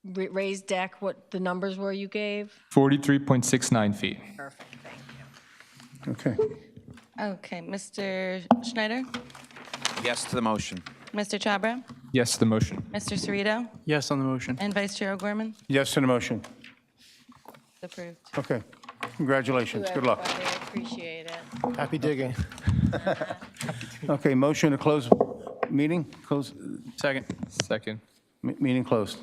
raised deck, what the numbers were you gave? 43.69 feet. Perfect, thank you. Okay. Okay, Mr. Schneider? Yes to the motion. Mr. Chabra? Yes to the motion. Mr. Cerrito? Yes on the motion. And Vice Chair O'Gorman? Yes to the motion. Approved. Okay. Congratulations. Good luck. Everybody, I appreciate it. Happy digging. Okay, motion to close meeting? Close, Second. meeting closed.